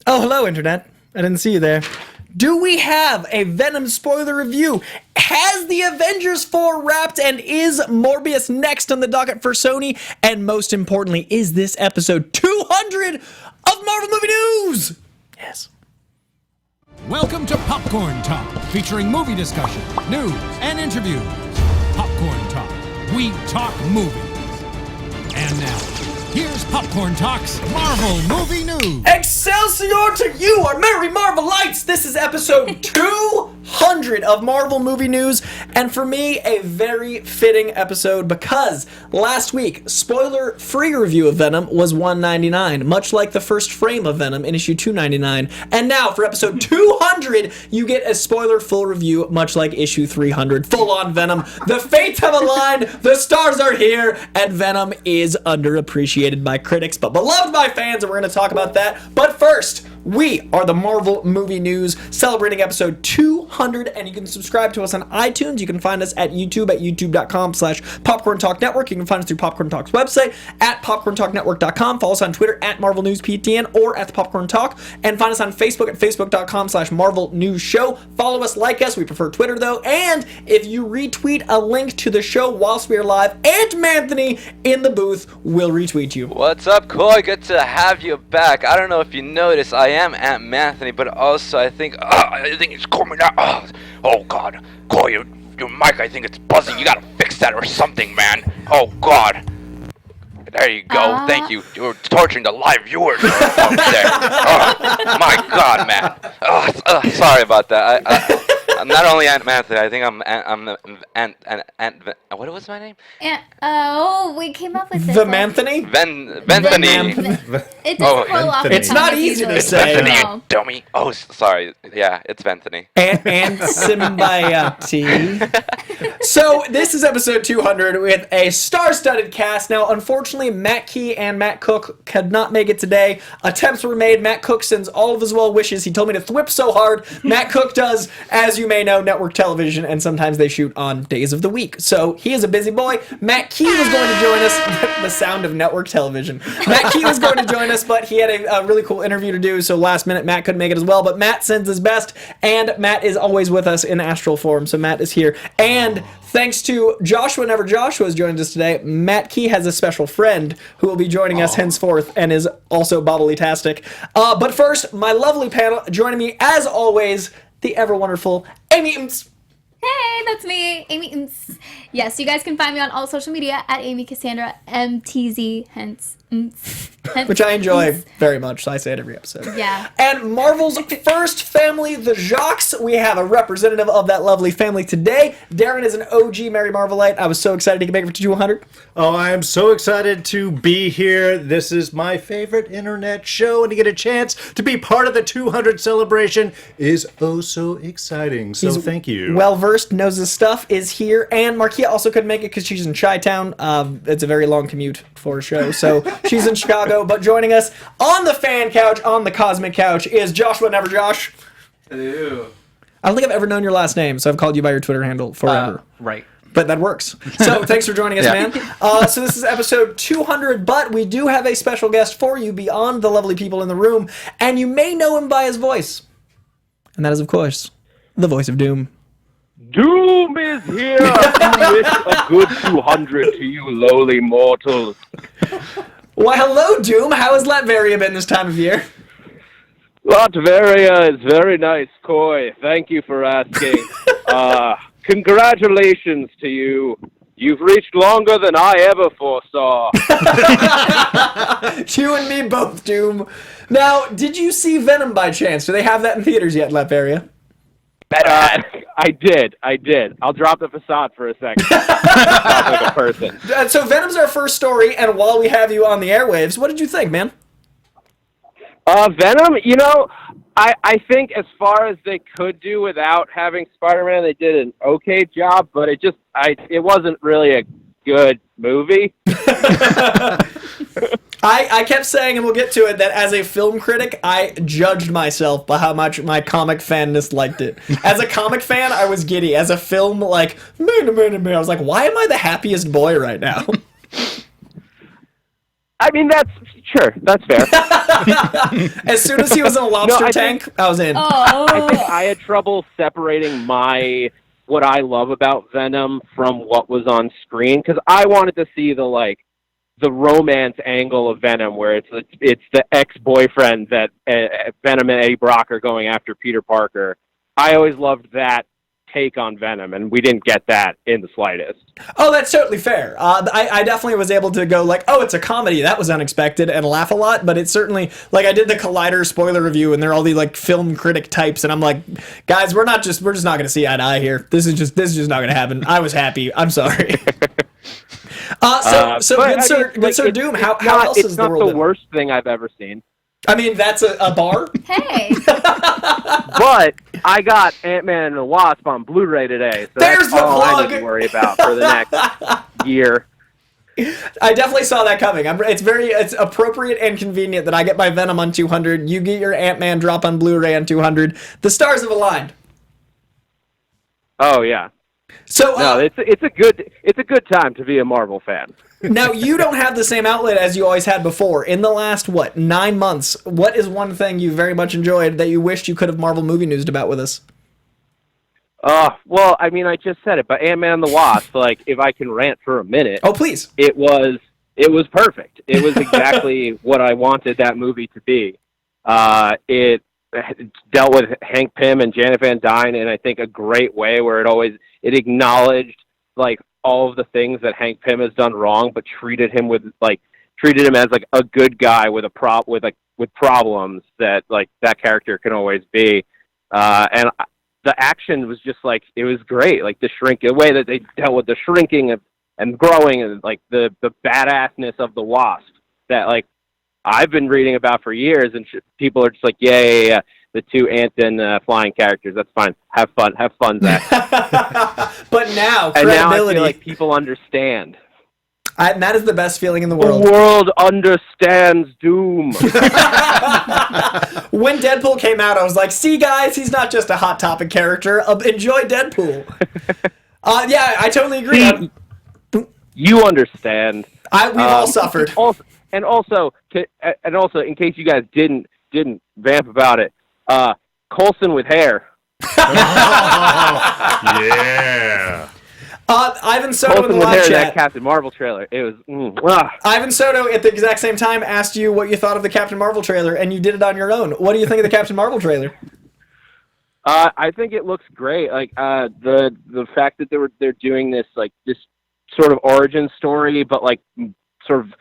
Oh, hello, Internet. I didn't see you there. Do we have a Venom spoiler review? Has the Avengers 4 wrapped, and is Morbius next on the docket for Sony? And most importantly, is this episode 200 of Marvel Movie News? Yes. Welcome to Popcorn Talk, featuring movie discussion, news, and interviews. Popcorn Talk. We talk movies. And now, here's Popcorn Talk's Marvel Movie News. Excelsior to you, our merry Marvelites! This is episode 200 of Marvel Movie News, and for me, a very fitting episode because last week, spoiler-free review of Venom was $199, much like the first frame of Venom in issue 299. And now, for episode 200, you get a spoiler-full review, much like issue 300, full-on Venom. The fates have aligned, the stars are here, and Venom is underappreciated by critics, but beloved by fans, and we're going to talk about that. But first, we are the Marvel Movie News, celebrating episode 200, and you can subscribe to us on iTunes. You can find us at YouTube at youtube.com/Popcorn Talk Network. You can find us through Popcorn Talk's website at popcorntalknetwork.com. Follow us on Twitter at Marvel News PTN or at the Popcorn Talk, and find us on Facebook at facebook.com/Marvel News Show. Follow us, like us. We prefer Twitter though, and if you retweet a link to the show whilst we are live, Aunt Manthony in the booth will retweet you. What's up, Coy? Good to have you back. I don't know if you noticed, I am Aunt Manthony, but also I think it's coming out. Oh God, Coy, your mic, I think it's buzzing. You gotta fix that or something, man. Oh God. There you go. Thank you. You're torturing the live viewers there. Oh, my God, man. Sorry about that. I'm not only Aunt Manthony. I think I'm Aunt. What was my name? We came up with this. The Manthony? Venthony. It doesn't roll off the It's tongue not as easy to easily. say. Venthony, you dummy. Oh, sorry. Yeah, it's Venthony. And Symbiote. So this is episode 200 with a star-studded cast. Now, unfortunately, Matt Key and Matt Cook could not make it today. Attempts were made. Matt Cook sends all of his well wishes. He told me to thwip so hard. Matt Cook does, as you may know, network television, and sometimes they shoot on days of the week. So he is a busy boy. Matt Key was going to join us. The sound of network television. Matt Key was going to join us, but he had a really cool interview to do, so last minute Matt couldn't make it as well. But Matt sends his best, and Matt is always with us in astral form, so Matt is here. And thanks to Joshua, whenever Joshua has joined us today, Matt Key has a special friend who will be joining us henceforth and is also bobbly-tastic. But first, my lovely panel, joining me as always, the ever-wonderful Amy Mantz. Hey, that's me, Amy. Yes, you guys can find me on all social media at Amy Cassandra MTZ, hence. Which I enjoy very much, so I say it every episode. Yeah. And Marvel's first family, the Jocks. We have a representative of that lovely family today. Darren is an OG Merry Marvelite. I was so excited he could make it to 200. Oh, I am so excited to be here. This is my favorite internet show, and to get a chance to be part of the 200 celebration is oh so exciting. So thank you. Well-versed, knows his stuff, is here. And Marquia also couldn't make it because she's in Chi-Town. It's a very long commute for a show, so she's in Chicago. But joining us on the fan couch, on the cosmic couch, is Joshua Never Josh. Hello. I don't think I've ever known your last name, so I've called you by your Twitter handle forever. Right. But that works. So thanks for joining us, man. So this is episode 200, but we do have a special guest for you beyond the lovely people in the room, and you may know him by his voice. And that is, of course, the voice of Doom. Doom is here! I wish a good 200 to you lowly mortals. Why, hello, Doom. How has Latveria been this time of year? Latveria is very nice, Coy. Thank you for asking. Congratulations to you. You've reached longer than I ever foresaw. You and me both, Doom. Now, did you see Venom by chance? Do they have that in theaters yet, Latveria? I did. I'll drop the facade for a second. Sounds like a person. So Venom's our first story, and while we have you on the airwaves, what did you think, man? Venom, I think as far as they could do without having Spider-Man, they did an okay job, but it wasn't really a good movie. I kept saying, and we'll get to it, that as a film critic, I judged myself by how much my comic fanness liked it. As a comic fan, I was giddy. As a film, I was like, why am I the happiest boy right now? I mean, that's Sure, that's fair. As soon as he was in a lobster I tank, I was in. I think I had trouble separating what I love about Venom from what was on screen, because I wanted to see the romance angle of Venom, where it's the ex-boyfriend that Venom and Eddie Brock are going after Peter Parker. I always loved that take on Venom, and we didn't get that in the slightest. Oh, that's totally fair. I definitely was able to go like, oh, it's a comedy. That was unexpected, and laugh a lot. But it's certainly like I did the Collider spoiler review, and they're all the like film critic types, and I'm like, guys, we're just not going to see eye to eye here. This is just not going to happen. I was happy. I'm sorry. So good Sir Doom. How else is the world? It's not the worst thing I've ever seen. I mean, that's a bar. Hey. But I got Ant-Man and the Wasp on Blu-ray today, so There's that's the all I plug. need to worry about for the next year. I definitely saw that coming. It's appropriate and convenient that I get my Venom on 200. You get your Ant-Man drop on Blu-ray on 200. The stars have aligned. Oh yeah. So No, it's a good time to be a Marvel fan. now you don't have the same outlet as you always had before. In the last 9 months, what is one thing you very much enjoyed that you wished you could have Marvel movie newsed about with us? Well, I mean, I just said it, but Ant-Man and the Wasp, like, if I can rant for a minute. Oh, please. It was perfect. It was exactly what I wanted that movie to be. It dealt with Hank Pym and Janet Van Dyne in, I think, a great way, where it acknowledged, like, all of the things that Hank Pym has done wrong, but treated him as like a good guy with problems that like that character can always be. And the action was just like, it was great. Like the way that they dealt with the shrinking and growing, and like the badassness of the Wasp that like I've been reading about for years, and people are just like, yeah. The two ant and flying characters. That's fine. Have fun, Zach. But now, and now I credibility. feel like people understand. And that is the best feeling in the The world. world understands Doom. When Deadpool came out, I was like, see, guys, he's not just a Hot Topic character. Enjoy Deadpool. Yeah, I totally agree. You understand. We've all suffered. And also, in case you guys didn't vamp about it, Coulson with hair. Yeah. Ivan Soto in Coulson the with hair live in that chat. Captain Marvel trailer. It was. Ivan Soto at the exact same time asked you what you thought of the Captain Marvel trailer, and you did it on your own. What do you think of the Captain Marvel trailer? I think it looks great. Like the fact that they're doing this sort of origin story, but like sort of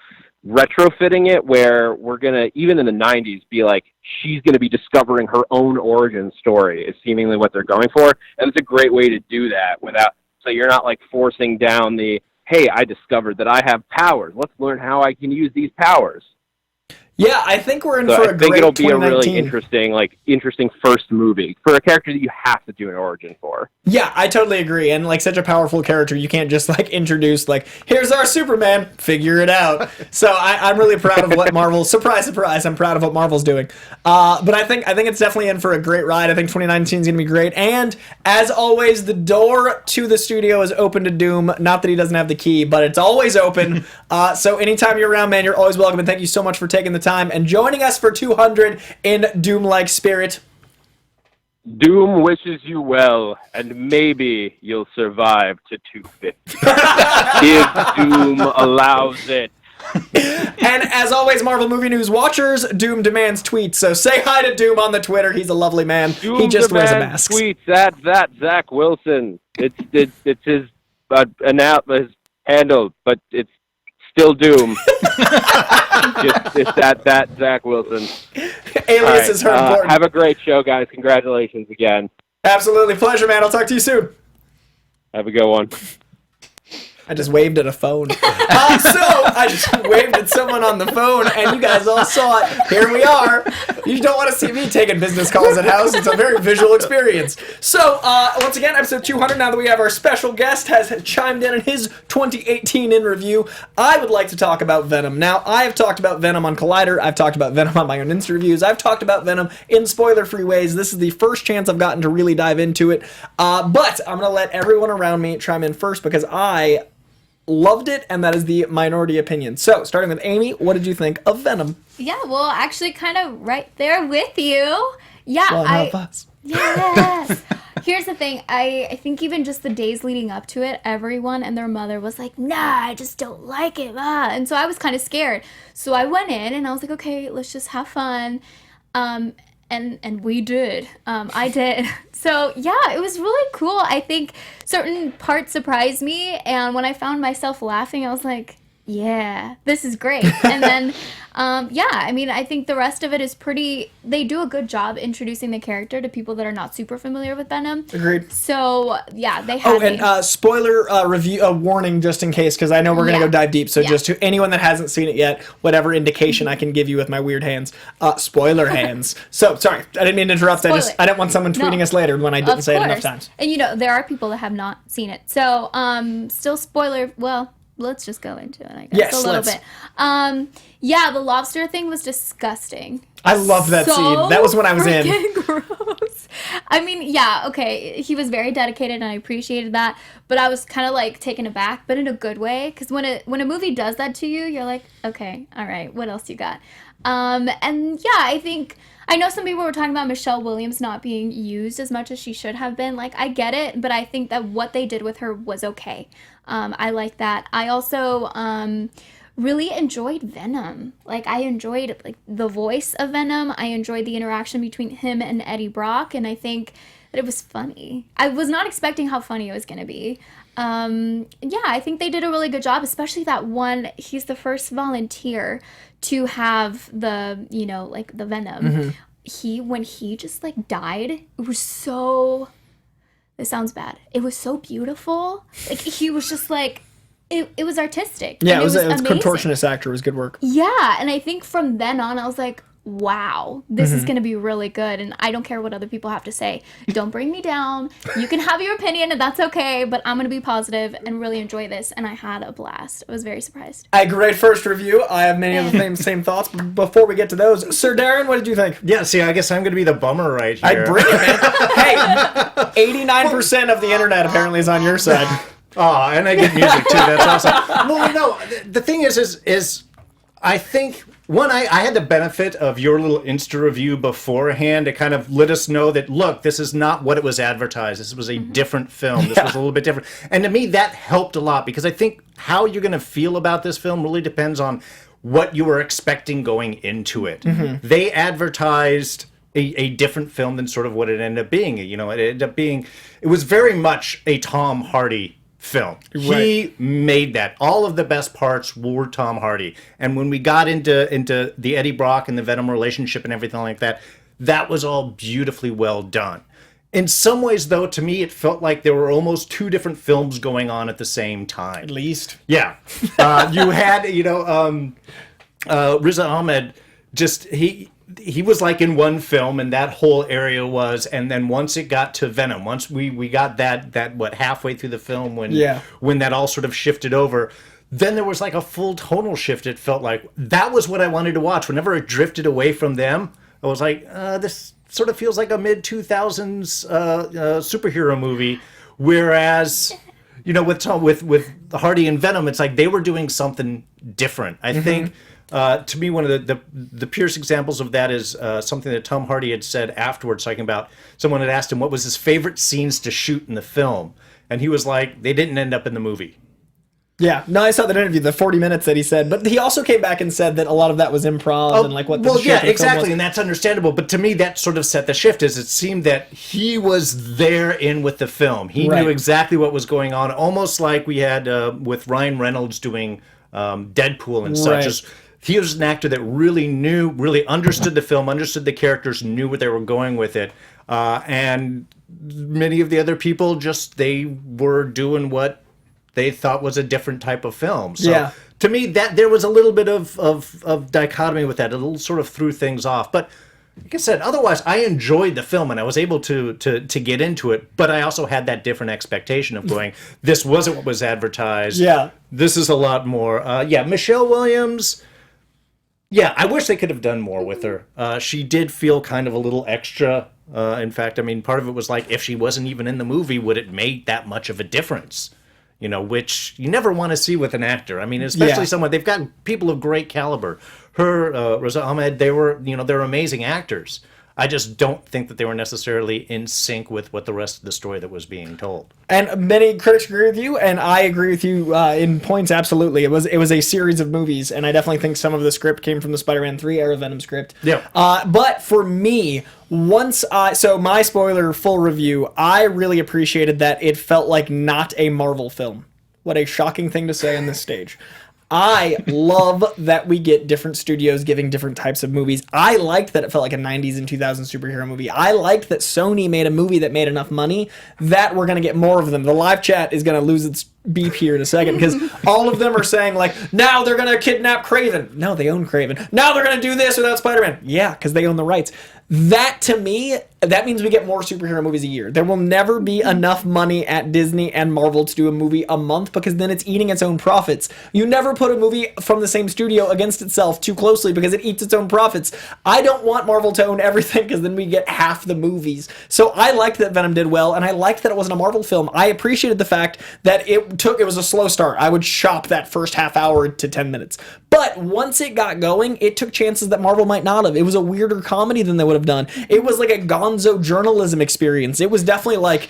retrofitting it, where we're gonna, even in the 90s, be like, she's gonna be discovering her own origin story is seemingly what they're going for, and it's a great way to do that without, so you're not like forcing down the, hey, I discovered that I have powers, let's learn how I can use these powers. Yeah, I think we're in So for I a think great it'll be a really 2019. interesting first movie for a character that you have to do an origin for. Yeah, I totally agree. And like such a powerful character, you can't just like introduce like, here's our Superman, figure it out. So I'm really proud of what Marvel. Surprise, surprise! I'm proud of what Marvel's doing. But I think it's definitely in for a great ride. I think 2019 is gonna be great. And as always, the door to the studio is open to Doom. Not that he doesn't have the key, but it's always open. So anytime you're around, man, you're always welcome. And thank you so much for taking the time and joining us for 200 in Doom-like spirit. Doom wishes you well, and maybe you'll survive to 250. If Doom allows it. And as always, Marvel Movie News watchers, Doom demands tweets. So say hi to Doom on the Twitter. He's a lovely man. Doom he just wears a demands mask. tweets at that Zach Wilson. It's his his handle, but it's still Doom. It's that Zach Wilson. Alias is her important. Have a great show, guys. Congratulations again. Absolutely. Pleasure, man. I'll talk to you soon. Have a good one. I just waved at a phone. I just waved at someone on the phone, and you guys all saw it. Here we are. You don't want to see me taking business calls at house. It's a very visual experience. So, once again, episode 200, now that we have our special guest, has chimed in his 2018 in review. I would like to talk about Venom. Now, I have talked about Venom on Collider. I've talked about Venom on my own Insta reviews. I've talked about Venom in spoiler-free ways. This is the first chance I've gotten to really dive into it. But I'm going to let everyone around me chime in first, because I loved it, and that is the minority opinion. So, starting with Amy, what did you think of Venom? Yeah, well, actually, kind of right there with you. Yeah, One of us. Yes. Here's the thing. I think even just the days leading up to it, everyone and their mother was like, nah, I just don't like it. And so I was kind of scared. So I went in and I was like, okay, let's just have fun. And we did. I did. So yeah, it was really cool. I think certain parts surprised me. And when I found myself laughing, I was like, yeah, this is great. And then, I mean, I think the rest of it is they do a good job introducing the character to people that are not super familiar with Venom. Agreed. So, yeah, they had and spoiler review, warning just in case, because I know we're going to go dive deep. So just to anyone that hasn't seen it yet, whatever indication I can give you with my weird hands, spoiler hands. So, sorry, I didn't mean to interrupt. I didn't want someone tweeting us later when I didn't say it enough times. And, there are people that have not seen it. So, still spoiler, well... Let's just go into it, I guess, yes, a little bit. The lobster thing was disgusting. I love that scene. That was when I was in. Gross. I mean, yeah, okay, he was very dedicated, and I appreciated that, but I was kind of, like, taken aback, but in a good way, because when a movie does that to you, you're like, okay, all right, what else you got? I know some people were talking about Michelle Williams not being used as much as she should have been. Like, I get it, but I think that what they did with her was okay. I like that. I also really enjoyed Venom. Like, I enjoyed the voice of Venom. I enjoyed the interaction between him and Eddie Brock, and I think that it was funny. I was not expecting how funny it was going to be. I think they did a really good job, especially that one. He's the first volunteer to have the, the Venom. Mm-hmm. When he just died, it was so, this sounds bad. It was so beautiful. Like, he was just it was artistic. Yeah, it was amazing. Contortionist actor. It was good work. Yeah, and I think from then on, I was like, wow, this is going to be really good, and I don't care what other people have to say. Don't bring me down. You can have your opinion, and that's okay, but I'm going to be positive and really enjoy this, and I had a blast. I was very surprised. A great first review. I have many of the same thoughts, but before we get to those, Sir Darren, what did you think? Yeah, see, I guess I'm going to be the bummer right here. I'd bring it, man. Hey, 89% of the internet apparently is on your side. Oh, and I get music, too. That's awesome. Well, no, the thing is I think... One, I had the benefit of your little Insta review beforehand to kind of let us know that, look, this is not what it was advertised. This was a different film. This was a little bit different. And to me, that helped a lot because I think how you're going to feel about this film really depends on what you were expecting going into it. Mm-hmm. They advertised a different film than sort of what it ended up being. It ended up being, it was very much a Tom Hardy film. Right. He made that. All of the best parts were Tom Hardy. And when we got into the Eddie Brock and the Venom relationship and everything like that, that was all beautifully well done. In some ways, though, to me, it felt like there were almost two different films going on at the same time. At least. Yeah. You had, Riz Ahmed, he was like in one film and that whole area was, and then once it got to Venom, once we got that halfway through the film when that all sort of shifted over, then there was like a full tonal shift. It felt like that was what I wanted to watch. Whenever it drifted away from them, I was like, this sort of feels like a mid-2000s superhero movie, whereas with Hardy and Venom, it's like they were doing something different. I think to me, one of the purest examples of that is something that Tom Hardy had said afterwards, talking about someone had asked him what was his favorite scenes to shoot in the film, and he was like, they didn't end up in the movie. Yeah, no, I saw that interview, the 40 minutes that he said, but he also came back and said that a lot of that was improv and what the yeah, exactly, and that's understandable. But to me, that sort of set the shift. As it seemed that he was there in with the film, he knew exactly what was going on, almost like we had with Ryan Reynolds doing Deadpool and such. As he was an actor that really understood the film, understood the characters, knew where they were going with it, and many of the other people they were doing what they thought was a different type of film. So to me, that there was a little bit of dichotomy with that. It little sort of threw things off. But like I said, otherwise, I enjoyed the film and I was able to get into it. But I also had that different expectation of going, this wasn't what was advertised. Yeah, this is a lot more. Michelle Williams. Yeah, I wish they could have done more with her. She did feel kind of a little extra. In fact, I mean, part of it was like, if she wasn't even in the movie, would it make that much of a difference? which you never want to see with an actor. I mean, especially someone, they've got people of great caliber. Her, Riz Ahmed, they're amazing actors. I just don't think that they were necessarily in sync with what the rest of the story that was being told. And many critics agree with you, and I agree with you in points. Absolutely, it was a series of movies, and I definitely think some of the script came from the Spider-Man 3 era Venom script. Yeah. But for me, so my spoiler full review, I really appreciated that it felt like not a Marvel film. What a shocking thing to say on this stage. I love that we get different studios giving different types of movies. I liked that it felt like a 90s and 2000s superhero movie. I liked that Sony made a movie that made enough money that we're going to get more of them. The live chat is going to lose its beep here in a second because all of them are saying, like, now they're going to kidnap Kraven. No, they own Kraven. Now they're going to do this without Spider-Man. Yeah, because they own the rights. That, to me, that means we get more superhero movies a year. There will never be enough money at Disney and Marvel to do a movie a month because then it's eating its own profits. You never put a movie from the same studio against itself too closely because it eats its own profits. I don't want Marvel to own everything because then we get half the movies. So I liked that Venom did well, and I liked that it wasn't a Marvel film. I appreciated the fact that it was a slow start. I would shop that first half hour to 10 minutes. But once it got going, it took chances that Marvel might not have. It was a weirder comedy than they would have done. It was like a gonzo journalism experience. It was definitely like,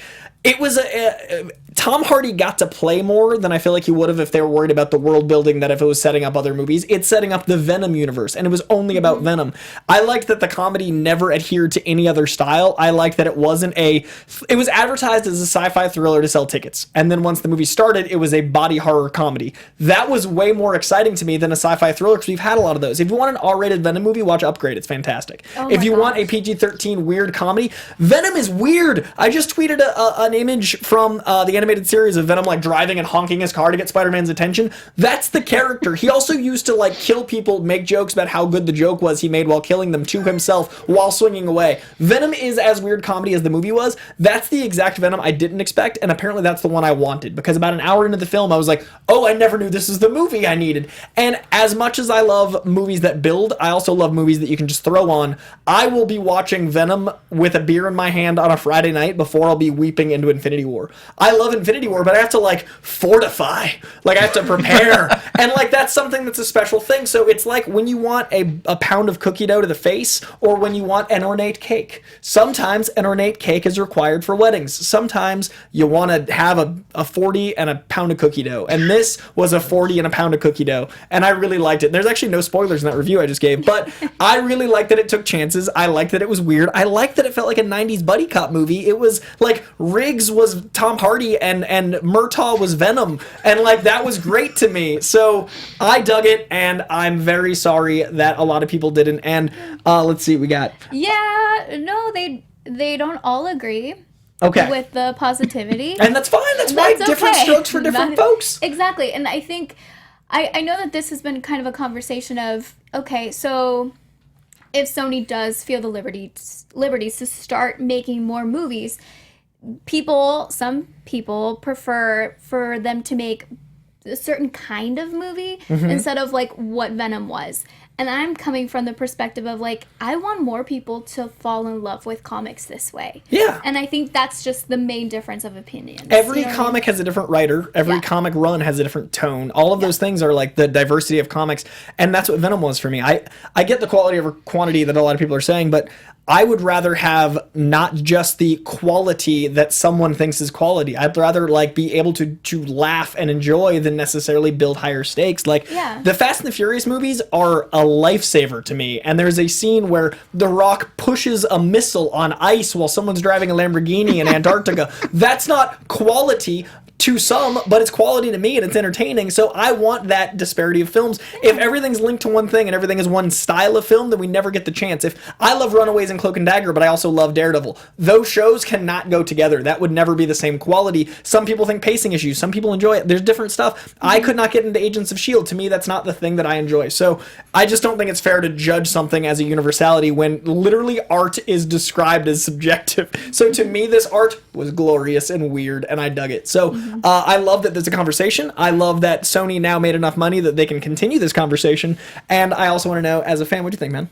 Tom Hardy got to play more than I feel like he would have if they were worried about the world building that if it was setting up other movies. It's setting up the Venom universe, and it was only about Venom. I liked that the comedy never adhered to any other style. I liked that it was advertised as a sci-fi thriller to sell tickets, and then once the movie started, it was a body horror comedy. That was way more exciting to me than a sci-fi thriller because we've had a lot of those. If you want an R-rated Venom movie, watch Upgrade. It's fantastic. If you want a PG-13 weird comedy, Venom is weird. I just tweeted an image from the animated series of Venom like driving and honking his car to get Spider-Man's attention. That's the character. He also used to like kill people, make jokes about how good the joke was he made while killing them to himself while swinging away. Venom is as weird comedy as the movie was. That's the exact Venom I didn't expect, and apparently that's the one I wanted because about an hour into the film I was like, oh, I never knew this is the movie I needed. And as much as I love movies that build, I also love movies that you can just throw on. I will be watching Venom with a beer in my hand on a Friday night before I'll be weeping into Infinity War. I love Infinity War, but I have to like fortify, like I have to prepare, and like that's something that's a special thing. So it's like when you want a pound of cookie dough to the face, or when you want an ornate cake. Sometimes an ornate cake is required for weddings. Sometimes you want to have a 40 and a pound of cookie dough, and this was a 40 and a pound of cookie dough, and I really liked it. There's actually no spoilers in that review I just gave, but I really liked that it took chances. I liked that it was weird. I liked that it felt like a 90s buddy cop movie. It was like Riggs was Tom Hardy and Murtaugh was Venom, and like that was great to me. So I dug it, and I'm very sorry that a lot of people didn't. And let's see what we got. Yeah, no, they don't all agree. Okay. With the positivity. And that's fine. That's why different strokes for different folks. Exactly. And I think I know that this has been kind of a conversation of, okay, so if Sony does feel the liberties to start making more movies, some people prefer for them to make a certain kind of movie instead of like what Venom was. And I'm coming from the perspective of like, I want more people to fall in love with comics this way. Yeah. And I think that's just the main difference of opinions. Every comic has a different writer. Every comic run has a different tone. All of those things are like the diversity of comics. And that's what Venom was for me. I get the quality over quantity that a lot of people are saying, but I would rather have not just the quality that someone thinks is quality. I'd rather like be able to laugh and enjoy than necessarily build higher stakes. Like the Fast and the Furious movies are a lifesaver to me. And there's a scene where The Rock pushes a missile on ice while someone's driving a Lamborghini in Antarctica. That's not quality to some, but it's quality to me and it's entertaining. So I want that disparity of films. If everything's linked to one thing and everything is one style of film, then we never get the chance. If I love Runaways and Cloak and Dagger, but I also love Daredevil, those shows cannot go together. That would never be the same quality. Some people think pacing issues. Some people enjoy it. There's different stuff. I could not get into Agents of S.H.I.E.L.D. To me, that's not the thing that I enjoy. So I just don't think it's fair to judge something as a universality when literally art is described as subjective. So to me, this art was glorious and weird, and I dug it. So I love that there's a conversation. I love that Sony now made enough money that they can continue this conversation. And I also want to know, as a fan, what do you think, man?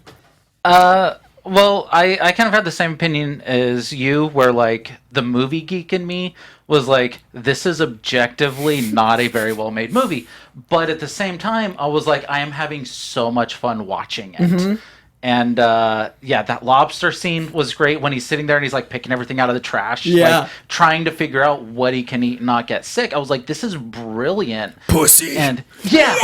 Well, I kind of had the same opinion as you, where like the movie geek in me was like, this is objectively not a very well made movie. But at the same time, I was like, I am having so much fun watching it. And yeah, that lobster scene was great when he's sitting there and he's like picking everything out of the trash, like trying to figure out what he can eat and not get sick. I was like, this is brilliant. Pussy. And yeah.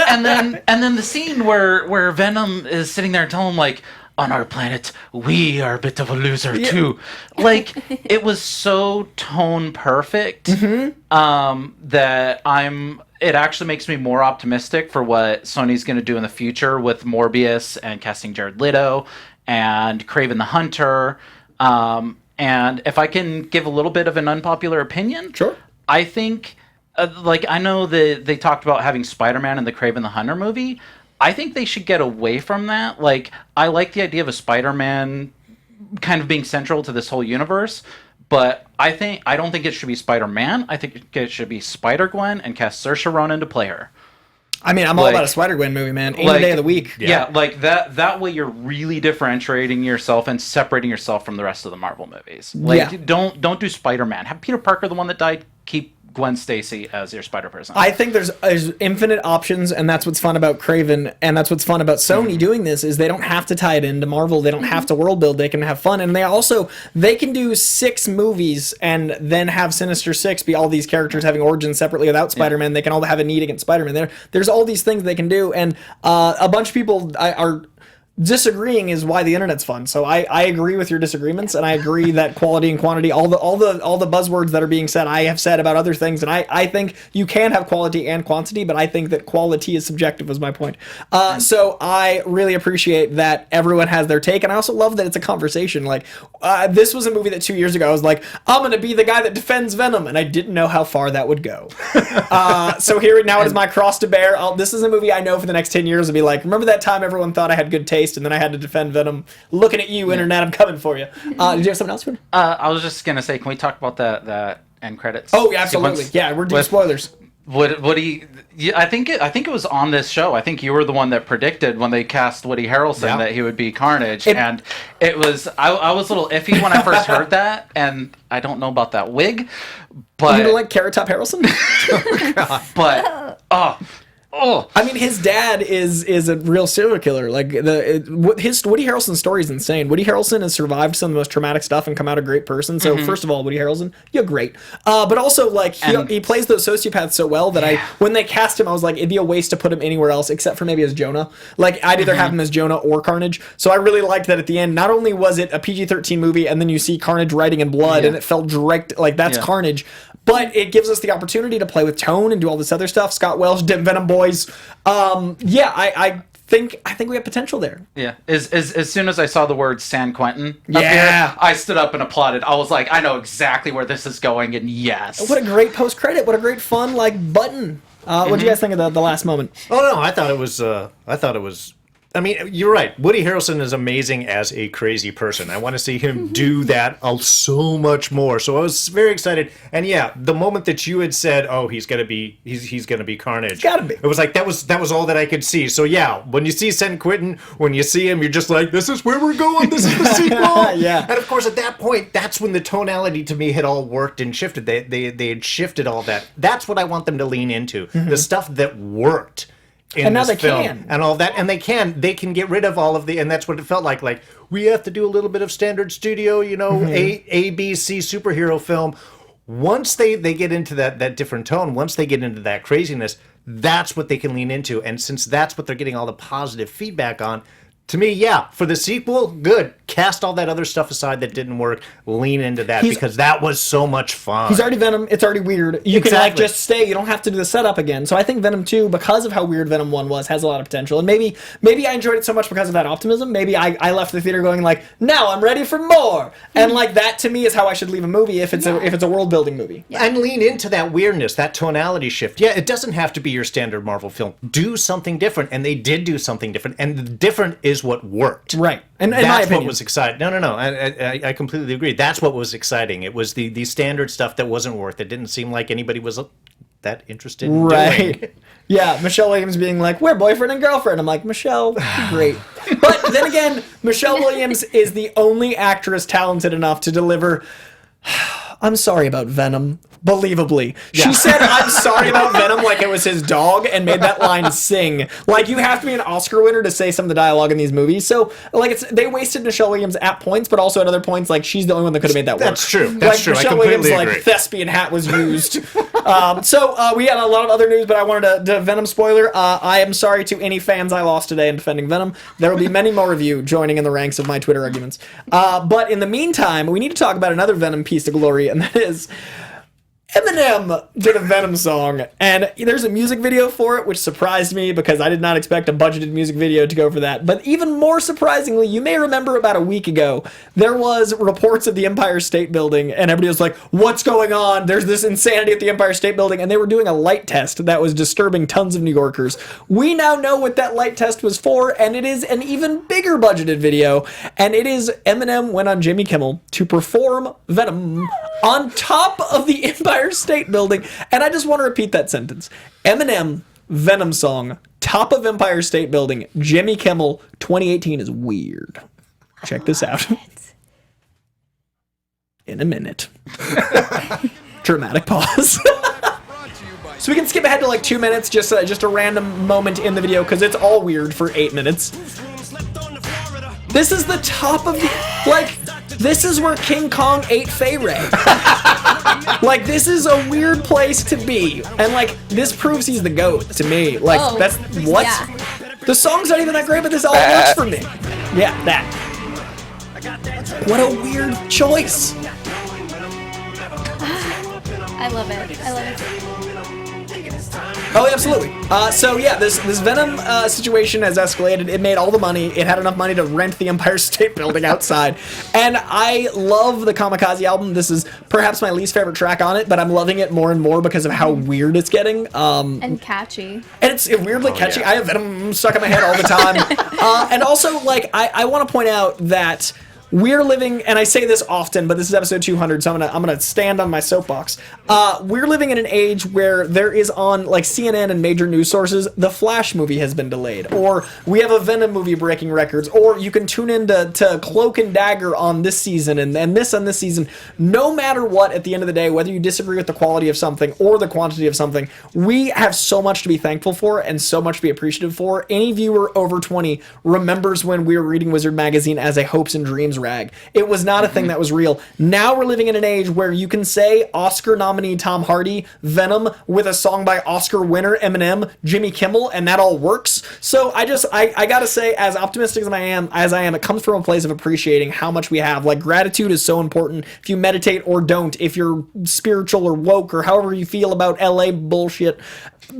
And then the scene where Venom is sitting there and telling him like, on our planet, we are a bit of a loser too. Like, it was so tone perfect that it actually makes me more optimistic for what Sony's going to do in the future with Morbius and casting Jared Leto and Kraven the Hunter. And if I can give a little bit of an unpopular opinion, sure. I think, like, I know that they talked about having Spider-Man in the Kraven the Hunter movie. I think they should get away from that. Like, I like the idea of a Spider-Man kind of being central to this whole universe, but I don't think it should be Spider-Man. I think it should be Spider-Gwen and cast Saoirse Ronan to play her. I mean, I'm all about a Spider-Gwen movie, man. Any day of the week. Yeah, like that way you're really differentiating yourself and separating yourself from the rest of the Marvel movies. Like, don't do Spider-Man. Have Peter Parker, the one that died, keep Gwen Stacy as your Spider-Person. I think there's infinite options, and that's what's fun about Kraven, and that's what's fun about Sony doing this, is they don't have to tie it into Marvel. They don't have to world build. They can have fun, and they can do 6 movies and then have Sinister Six be all these characters having origins separately without Spider-Man. They can all have a need against Spider-Man. There's all these things they can do, and a bunch of people are disagreeing is why the internet's fun. So I agree with your disagreements, and I agree that quality and quantity, all the buzzwords that are being said, I have said about other things, and I think you can have quality and quantity, but I think that quality is subjective, was my point. So I really appreciate that everyone has their take, and I also love that it's a conversation. Like, this was a movie that 2 years ago I was like, I'm gonna be the guy that defends Venom, and I didn't know how far that would go. So here now it is my cross to bear. This is a movie I know for the next 10 years will be like, remember that time everyone thought I had good taste and then I had to defend Venom? Looking at you, internet, I'm coming for you. Did you have something else for me? I was just gonna say, can we talk about that end credits? Oh, yeah, absolutely. Sequence? Yeah, we're doing spoilers. I think it was on this show. I think you were the one that predicted when they cast Woody Harrelson that he would be Carnage, and it was I was a little iffy when I first heard that, and I don't know about that wig, but You don't like Carrot Top Harrelson? But I mean, his dad is a real serial killer. Like his Woody Harrelson's story is insane. Woody Harrelson has survived some of the most traumatic stuff and come out a great person. So first of all, Woody Harrelson, you're great. But also, like, he plays those sociopaths so well that when they cast him, I was like, it'd be a waste to put him anywhere else except for maybe as Jonah. Like, I'd either have him as Jonah or Carnage. So I really liked that at the end. Not only was it a PG-13 movie, and then you see Carnage writing in blood, and it felt direct, like that's Carnage. But it gives us the opportunity to play with tone and do all this other stuff. Scott Welsh, Venom Boys. I think we have potential there. Yeah. As soon as I saw the word San Quentin up here, I stood up and applauded. I was like, I know exactly where this is going, and yes. What a great post credit. What a great fun button. What do you guys think of the last moment? Oh no, I thought it was. I mean, you're right. Woody Harrelson is amazing as a crazy person. I want to see him do that so much more. So I was very excited. And yeah, the moment that you had said, "Oh, he's gonna be Carnage," It's gotta be. It was like that was all that I could see. So yeah, when you see San Quentin, when you see him, you're just like, "This is where we're going. This is the sequel." Yeah. And of course, at that point, that's when the tonality to me had all worked and shifted. They had shifted all that. That's what I want them to lean into. The stuff that worked. And now this they film can. and all that, and they can get rid of all of the, and that's what it felt like we have to do a little bit of standard studio, A B C superhero film. Once they get into that different tone, once they get into that craziness, that's what they can lean into. And since that's what they're getting all the positive feedback on, to me, yeah, for the sequel, good. Cast all that other stuff aside that didn't work. Lean into that because that was so much fun. He's already Venom. It's already weird. You can just stay. You don't have to do the setup again. So I think Venom 2, because of how weird Venom 1 was, has a lot of potential. And maybe I enjoyed it so much because of that optimism. Maybe I left the theater going like, now I'm ready for more. And like that to me is how I should leave a movie if it's a world building movie. Yeah. And lean into that weirdness, that tonality shift. Yeah, it doesn't have to be your standard Marvel film. Do something different, and they did do something different, and the different is what worked. Right. And that's what was exciting. No. I completely agree. That's what was exciting. It was the standard stuff that wasn't worth it. Didn't seem like anybody was that interested in Right. doing. Yeah, Michelle Williams being like, we're boyfriend and girlfriend. I'm like, Michelle, great. But then again, Michelle Williams is the only actress talented enough to deliver, I'm sorry about Venom, believably. She said, I'm sorry about Venom like it was his dog and made that line sing. Like, you have to be an Oscar winner to say some of the dialogue in these movies. So, like, they wasted Michelle Williams at points, but also at other points, like, she's the only one that could have made that work. That's true. That's true. Michelle I completely Williams, agree. thespian hat was used. We had a lot of other news, but I wanted to Venom spoiler. I am sorry to any fans I lost today in defending Venom. There will be many more of you joining in the ranks of my Twitter arguments. But in the meantime, we need to talk about another Venom piece of glory, and that is Eminem did a Venom song, and there's a music video for it, which surprised me because I did not expect a budgeted music video to go for that. But even more surprisingly, you may remember about a week ago, there was reports of the Empire State Building, and everybody was like, what's going on? There's this insanity at the Empire State Building, and they were doing a light test that was disturbing tons of New Yorkers. We now know what that light test was for, and it is an even bigger budgeted video, and it is Eminem went on Jimmy Kimmel to perform Venom on top of the Empire State Building. And I just want to repeat that sentence. Eminem, Venom song, top of Empire State Building, Jimmy Kimmel, 2018 is weird. Check this out. In a minute. Dramatic pause. So we can skip ahead to like 2 minutes, just a random moment in the video, because it's all weird for 8 minutes. This is the top of the, like, this is where King Kong ate Fay Ray. Like, this is a weird place to be. And, like, this proves he's the GOAT to me. Like, that's, what? Yeah. The song's not even that great, but this all works for me. Yeah, that. What a weird choice. I love it. I love it. Oh, absolutely. So yeah, this Venom situation has escalated. It made all the money. It had enough money to rent the Empire State Building outside. And I love the Kamikaze album. This is perhaps my least favorite track on it, but I'm loving it more and more because of how weird it's getting. And catchy. And it's weirdly catchy. Yeah. I have Venom stuck in my head all the time. And also, like, I want to point out that we're living, and I say this often, but this is episode 200, so I'm gonna stand on my soapbox. We're living in an age where there is on, like, CNN and major news sources, the Flash movie has been delayed, or we have a Venom movie breaking records, or you can tune in to Cloak and Dagger on this season, and this on this season. No matter what, at the end of the day, whether you disagree with the quality of something or the quantity of something, we have so much to be thankful for and so much to be appreciative for. Any viewer over 20 remembers when we were reading Wizard Magazine as a hopes and dreams rag. It was not a thing that was real. Now we're living in an age where you can say Oscar nominee Tom Hardy, Venom, with a song by Oscar winner Eminem, Jimmy Kimmel, and that all works. So I gotta say, as optimistic as I am, it comes from a place of appreciating how much we have. Like, gratitude is so important. If you meditate or don't, if you're spiritual or woke or however you feel about LA bullshit,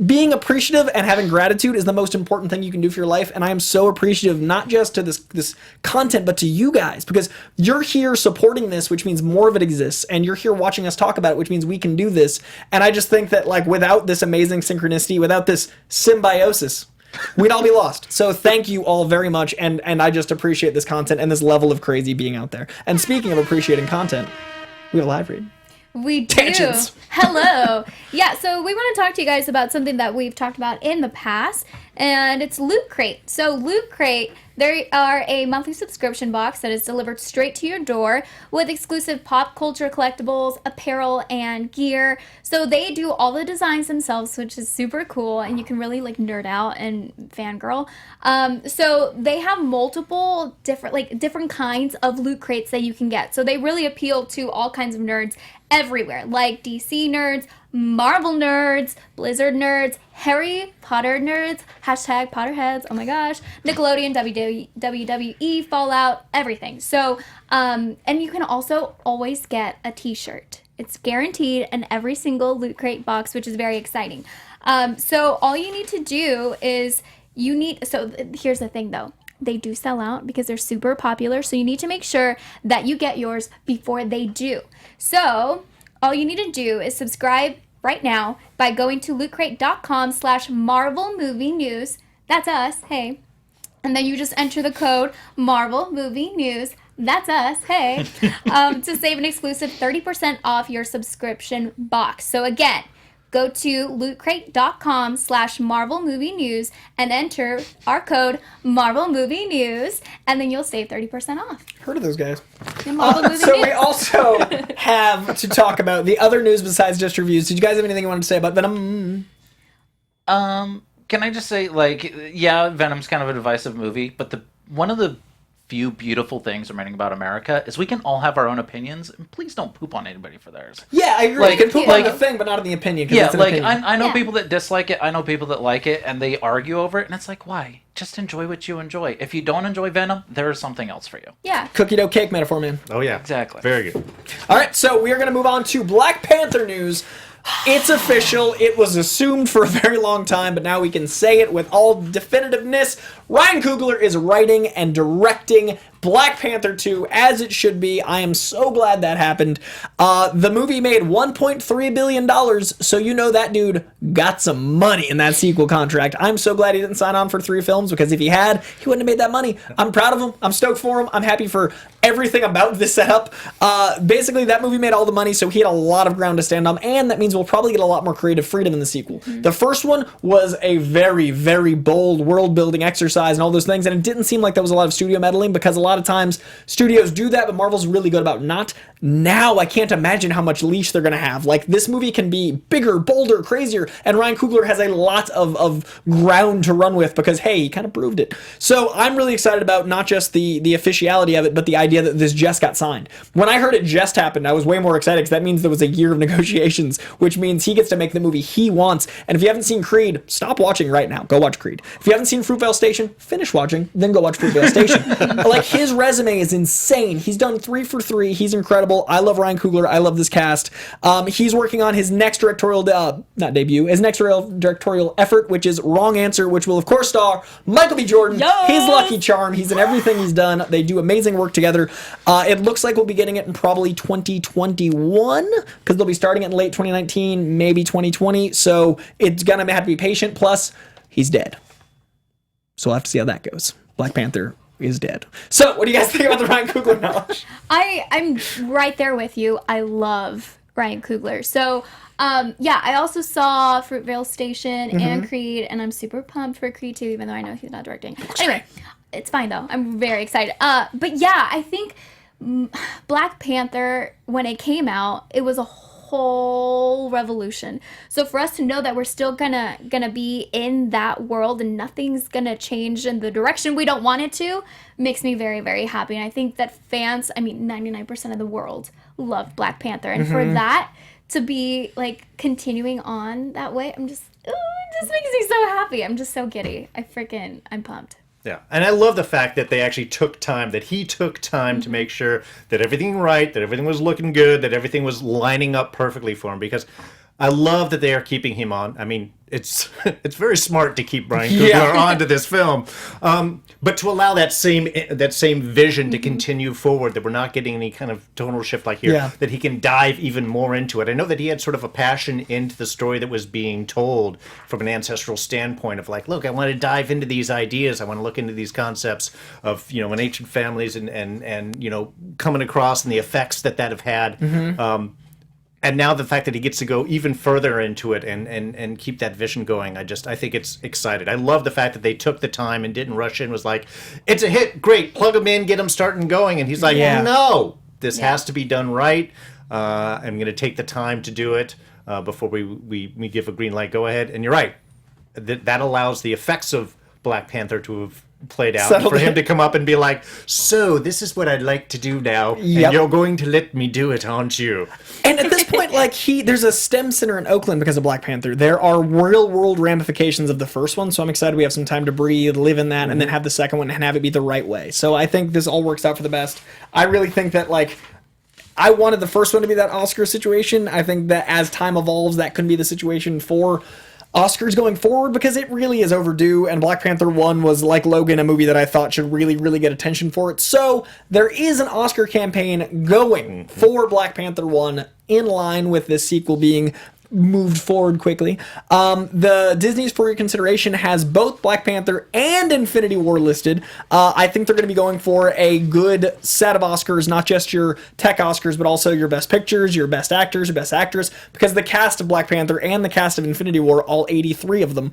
being appreciative and having gratitude is the most important thing you can do for your life. And I am so appreciative, not just to this content, but to you guys, because you're here supporting this, which means more of it exists, and you're here watching us talk about it, which means we can do this. And I just think that, like, without this amazing synchronicity, without this symbiosis, we'd all be lost. So thank you all very much, and I just appreciate this content and this level of crazy being out there. And speaking of appreciating content, we have a live read. We do. Tangents. Hello. Yeah, so we want to talk to you guys about something that we've talked about in the past, and it's Loot Crate. So Loot Crate, they are a monthly subscription box that is delivered straight to your door with exclusive pop culture collectibles, apparel, and gear. So they do all the designs themselves, which is super cool, and you can really, like, nerd out and fangirl. So they have multiple different kinds of Loot Crates that you can get. So they really appeal to all kinds of nerds everywhere, like DC nerds, Marvel nerds, Blizzard nerds, Harry Potter nerds, hashtag Potterheads, oh my gosh, Nickelodeon, WWE, Fallout, everything. So, and you can also always get a t-shirt. It's guaranteed in every single Loot Crate box, which is very exciting. So all you need to do is so here's the thing though. They do sell out because they're super popular, so you need to make sure that you get yours before they do. So all you need to do is subscribe right now by going to lootcrate.com/Marvel Movie News. That's us, hey. And then you just enter the code Marvel Movie News. That's us, hey. To save an exclusive 30% off your subscription box. So again, go to lootcrate.com/Marvel Movie News and enter our code Marvel Movie News, and then you'll save 30% off. Heard of those guys. The Marvel Movie So News. we also have to talk about the other news besides just reviews. Did you guys have anything you wanted to say about Venom? Can I just say, like, yeah, Venom's kind of a divisive movie, but one of the few beautiful things I'm writing about America is we can all have our own opinions, and please don't poop on anybody for theirs. Yeah, I agree. Like, you can poop on like- the thing, but not on the opinion. 'Cause Yeah, it's an like, opinion. I know Yeah. people that dislike it, I know people that like it, and they argue over it, and it's like, why? Just enjoy what you enjoy. If you don't enjoy Venom, there is something else for you. Yeah. Cookie dough cake metaphor, man. Oh, yeah. Exactly. Very good. All right, so we are going to move on to Black Panther news. It's official. It was assumed for a very long time, but now we can say it with all definitiveness. Ryan Coogler is writing and directing Black Panther 2 as it should be. I am so glad that happened. The movie made $1.3 billion, so you know that dude got some money in that sequel contract. I'm so glad he didn't sign on for 3 films, because if he had, he wouldn't have made that money. I'm proud of him. I'm stoked for him. I'm happy for everything about this setup. Basically, that movie made all the money, so he had a lot of ground to stand on, and that means we'll probably get a lot more creative freedom in the sequel. The first one was a very, very bold world-building exercise and all those things, and it didn't seem like there was a lot of studio meddling, because a lot of times studios do that, but Marvel's really good about not. Now I can't imagine how much leash they're going to have. Like, this movie can be bigger, bolder, crazier, and Ryan Coogler has a lot of ground to run with, because, hey, he kind of proved it. So I'm really excited about not just the officiality of it, but the idea that this just got signed. When I heard it just happened, I was way more excited, because that means there was a year of negotiations, which means he gets to make the movie he wants. And if you haven't seen Creed, stop watching right now. Go watch Creed. If you haven't seen Fruitvale Station, finish watching, then go watch Fruitvale Station. Like, his resume is insane. He's done 3 for 3. He's incredible. I love Ryan Coogler. I love this cast. He's working on his next directorial, his next directorial effort, which is Wrong Answer, which will, of course, star Michael B. Jordan, his lucky charm. He's in everything he's done. They do amazing work together. It looks like we'll be getting it in probably 2021, because they'll be starting it in late 2019, maybe 2020. So it's going to have to be patient. Plus, he's dead. So we'll have to see how that goes. Black Panther is dead. So what do you guys think about the Ryan Coogler knowledge? I'm right there with you. I love Ryan Coogler. So, yeah, I also saw Fruitvale Station and Creed, and I'm super pumped for Creed 2, even though I know he's not directing. Anyway, it's fine, though. I'm very excited. But yeah, I think Black Panther, when it came out, it was a whole revolution. So for us to know that we're still gonna be in that world and nothing's gonna change in the direction we don't want it to, makes me very, very happy. And I think that fans, 99% of the world loved Black Panther, and for that to be like continuing on that way, it just makes me so happy. I'm just so giddy. I'm pumped. Yeah, and I love the fact that they actually took time, that he took time to make sure that everything right, that everything was looking good, that everything was lining up perfectly for him, because I love that they are keeping him on. I mean, it's very smart to keep Ryan Coogler onto this film, but to allow that same vision to continue forward, that we're not getting any kind of tonal shift like here, that he can dive even more into it. I know that he had sort of a passion into the story that was being told from an ancestral standpoint of like, look, I want to dive into these ideas, I want to look into these concepts of, you know, in ancient families and you know, coming across and the effects that have had. And now the fact that he gets to go even further into it and keep that vision going, I think it's excited. I love the fact that they took the time and didn't rush in, was like, it's a hit, great, plug him in, get him starting going. And he's like, no, this has to be done right. I'm going to take the time to do it before we give a green light, go ahead. And you're right. That allows the effects of Black Panther to have played out, Settled for him in. to come up and be like, so this is what I'd like to do now, and you're going to let me do it, aren't you? And at this point, like, there's a STEM center in Oakland because of Black Panther. There are real world ramifications of the first one, so I'm excited we have some time to breathe, live in that, and then have the second one and have it be the right way. So I think this all works out for the best. I really think that, like, I wanted the first one to be that Oscar situation. I think that as time evolves, that could be the situation for Oscars going forward, because it really is overdue, and Black Panther 1 was, like Logan, a movie that I thought should really, really get attention for it. So there is an Oscar campaign going for Black Panther 1 in line with this sequel being moved forward quickly. The Disney's for your consideration has both Black Panther and Infinity War listed. I think they're going to be going for a good set of Oscars, not just your tech Oscars, but also your best pictures, your best actors, your best actress, because the cast of Black Panther and the cast of Infinity War, all 83 of them,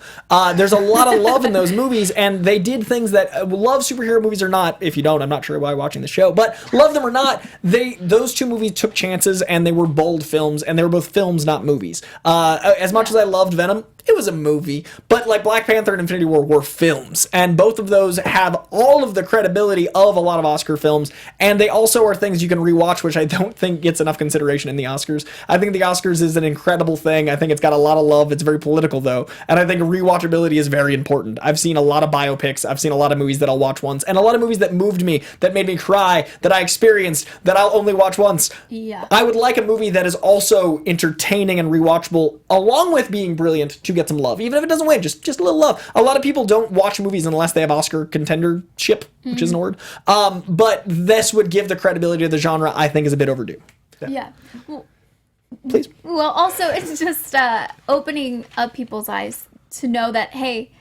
there's a lot of love in those movies, and they did things that, love superhero movies or not, if you don't, I'm not sure why you're watching the show, but love them or not, those two movies took chances, and they were bold films, and they were both films, not movies. As much as I loved Venom, it was a movie, but like Black Panther and Infinity War were films, and both of those have all of the credibility of a lot of Oscar films, and they also are things you can rewatch, which I don't think gets enough consideration in the Oscars. I think the Oscars is an incredible thing. I think it's got a lot of love. It's very political, though, and I think rewatchability is very important. I've seen a lot of biopics. I've seen a lot of movies that I'll watch once, and a lot of movies that moved me, that made me cry, that I experienced, that I'll only watch once. Yeah. I would like a movie that is also entertaining and rewatchable, along with being brilliant, to get some love, even if it doesn't win, just a little love. A lot of people don't watch movies unless they have Oscar contendership, which isn't a word. But this would give the credibility to the genre. I think is a bit overdue. Yeah. Well, Please. Well, also it's just opening up people's eyes to know that, hey,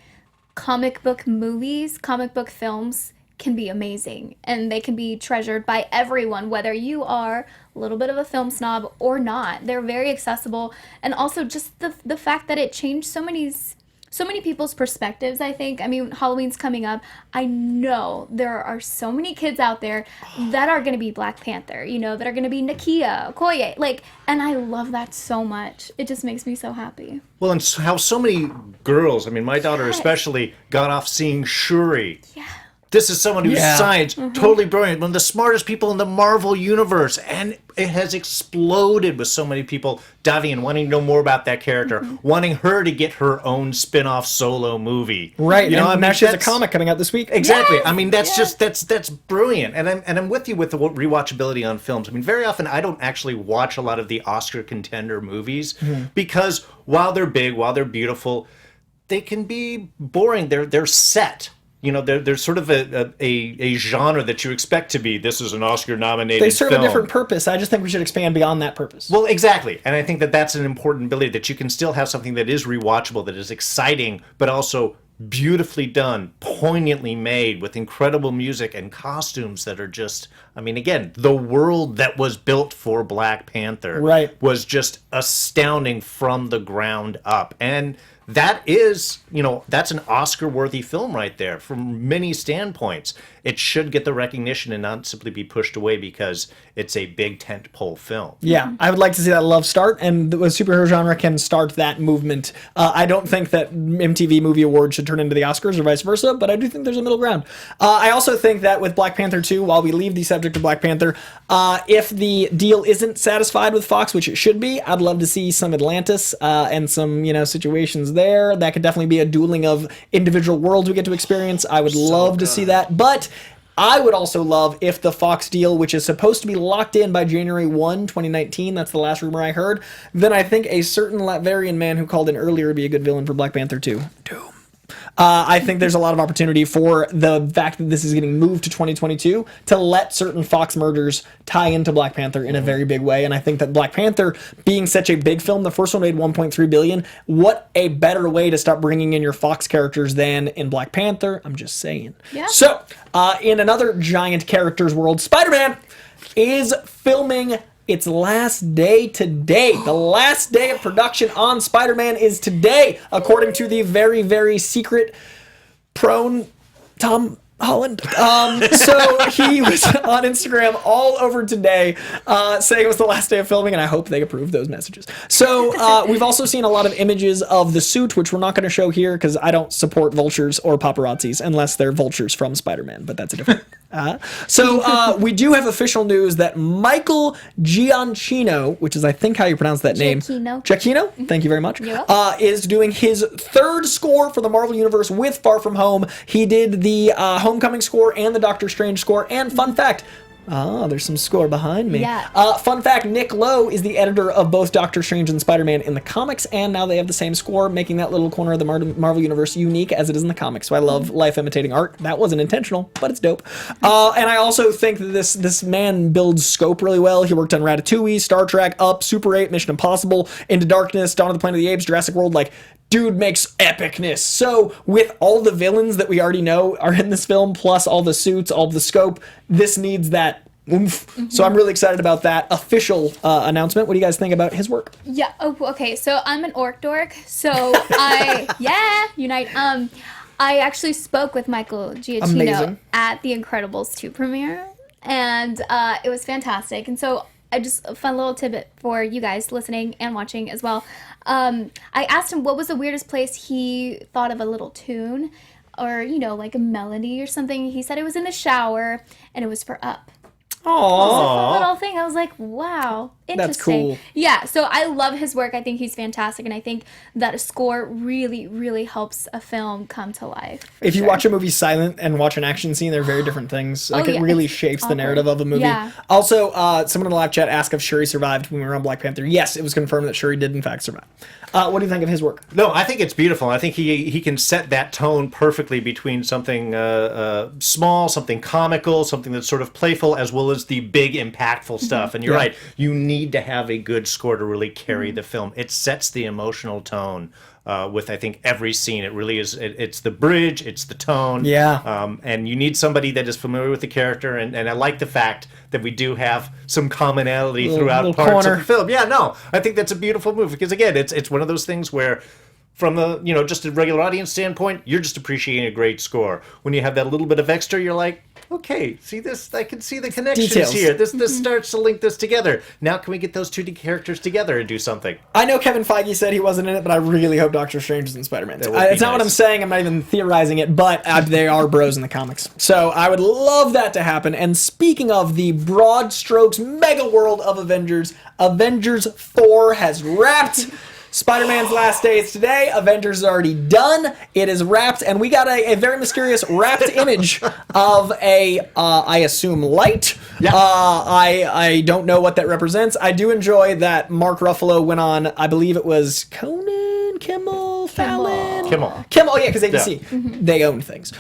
comic book movies, comic book films can be amazing, and they can be treasured by everyone, whether you are a little bit of a film snob or not. They're very accessible, and also just the fact that it changed so many people's perspectives, I think. I mean, Halloween's coming up. I know there are so many kids out there that are going to be Black Panther, that are going to be Nakia, Okoye, and I love that so much. It just makes me so happy. Well, and how so many girls, I mean, my daughter especially, got off seeing Shuri. Yeah. This is someone who's science, totally brilliant, one of the smartest people in the Marvel Universe, and it has exploded with so many people diving in, wanting to know more about that character, wanting her to get her own spin-off solo movie. Right, now she has a comic coming out this week. Exactly. Yes! I mean, that's brilliant, and I'm with you with the rewatchability on films. I mean, very often I don't actually watch a lot of the Oscar contender movies because while they're big, while they're beautiful, they can be boring. They're set. There's sort of a genre that you expect to be, this is an Oscar-nominated film. They serve a different purpose. I just think we should expand beyond that purpose. Well, exactly. And I think that that's an important ability, that you can still have something that is rewatchable, that is exciting, but also beautifully done, poignantly made, with incredible music and costumes that are just, I mean, again, the world that was built for Black Panther was just astounding from the ground up. And that is, that's an Oscar-worthy film right there from many standpoints. It should get the recognition and not simply be pushed away because it's a big tentpole film. Yeah, I would like to see that love start, and the superhero genre can start that movement. I don't think that MTV Movie Awards should turn into the Oscars or vice versa, but I do think there's a middle ground. I also think that with Black Panther 2, while we leave the subject of Black Panther, if the deal isn't satisfied with Fox, which it should be, I'd love to see some Atlantis and some, situations there. That could definitely be a dueling of individual worlds we get to experience. I would love to see that, but I would also love if the Fox deal, which is supposed to be locked in by January 1, 2019, that's the last rumor I heard, then I think a certain Latvian man who called in earlier would be a good villain for Black Panther 2. Doom. I think there's a lot of opportunity for the fact that this is getting moved to 2022 to let certain Fox mergers tie into Black Panther in a very big way. And I think that Black Panther being such a big film, the first one made $1.3 billion. What a better way to start bringing in your Fox characters than in Black Panther. I'm just saying. Yeah. So, in another giant characters world, Spider-Man is filming its last day today. The last day of production on Spider-Man is today, according to the very, very secret prone Tom Holland. So he was on Instagram all over today saying it was the last day of filming, and I hope they approve those messages. So we've also seen a lot of images of the suit, which we're not going to show here because I don't support vultures or paparazzis unless they're vultures from Spider-Man, but that's a different... So we do have official news that Michael Giacchino, which is I think how you pronounce that name. Giacchino? Thank you very much. Is doing his third score for the Marvel Universe with Far From Home. He did the Homecoming score and the Doctor Strange score. And fun fact, Oh, there's some score behind me. Yeah. Fun fact, Nick Lowe is the editor of both Doctor Strange and Spider-Man in the comics, and now they have the same score, making that little corner of the Marvel Universe unique as it is in the comics. So I love life imitating art. That wasn't intentional, but it's dope. And I also think that this man builds scope really well. He worked on Ratatouille, Star Trek, Up, Super 8, Mission Impossible, Into Darkness, Dawn of the Planet of the Apes, Jurassic World. Like, dude makes epicness. So with all the villains that we already know are in this film, plus all the suits, all the scope, this needs that oomph. So I'm really excited about that official announcement. What do you guys think about his work? Yeah. Oh, okay. So I'm an orc dork. So unite. I actually spoke with Michael Giacchino Amazing. at the Incredibles 2 premiere, and it was fantastic. And so just a fun little tidbit for you guys listening and watching as well. I asked him what was the weirdest place he thought of a little tune or, like a melody or something. He said it was in the shower, and it was for Up. It was a little thing. I was like, wow, interesting. That's cool. Yeah, so I love his work. I think he's fantastic, and I think that a score really, really helps a film come to life. If you watch a movie silent and watch an action scene, they're very different things. Like, it really shapes the narrative of a movie. Yeah. Also, someone in the live chat asked if Shuri survived when we were on Black Panther. Yes, it was confirmed that Shuri did in fact survive. What do you think of his work? No, I think it's beautiful. I think he can set that tone perfectly between something small, something comical, something that's sort of playful, as well as the big, impactful stuff. And you're right, you need to have a good score to really carry the film. It sets the emotional tone with, I think, every scene. It really is. It's the bridge, it's the tone. Yeah. And you need somebody that is familiar with the character. And I like the fact that we do have some commonality throughout parts of the film. Yeah, no, I think that's a beautiful move because, again, it's one of those things where, from a just a regular audience standpoint, you're just appreciating a great score. When you have that little bit of extra, you're like, okay, see this? I can see the connections Details. here. This starts to link this together. Now can we get those two characters together and do something? I know Kevin Feige said he wasn't in it, but I really hope Doctor Strange is in Spider-Man. That would be It's not what nice. I'm saying. I'm not even theorizing it, but they are bros in the comics. So I would love that to happen. And speaking of the broad strokes mega world of Avengers, Avengers 4 has wrapped. Spider-Man's last day is today. Avengers is already done. It is wrapped, and we got a very mysterious wrapped image of I assume, light. Yeah. I don't know what that represents. I do enjoy that Mark Ruffalo went on, I believe it was Conan, Kimmel, Fallon? Kimmel. Oh, yeah, because ABC. They own things.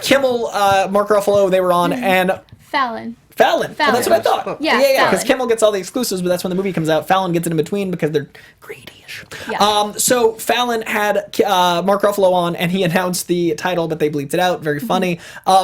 Kimmel, Mark Ruffalo, they were on, and... Fallon. Fallon. Oh, that's what I thought. Yeah, Because Fallon. Kimmel gets all the exclusives, but that's when the movie comes out. Fallon gets it in between because they're greedy-ish. Yeah. So Fallon had Mark Ruffalo on, and he announced the title, but they bleeped it out. Very funny.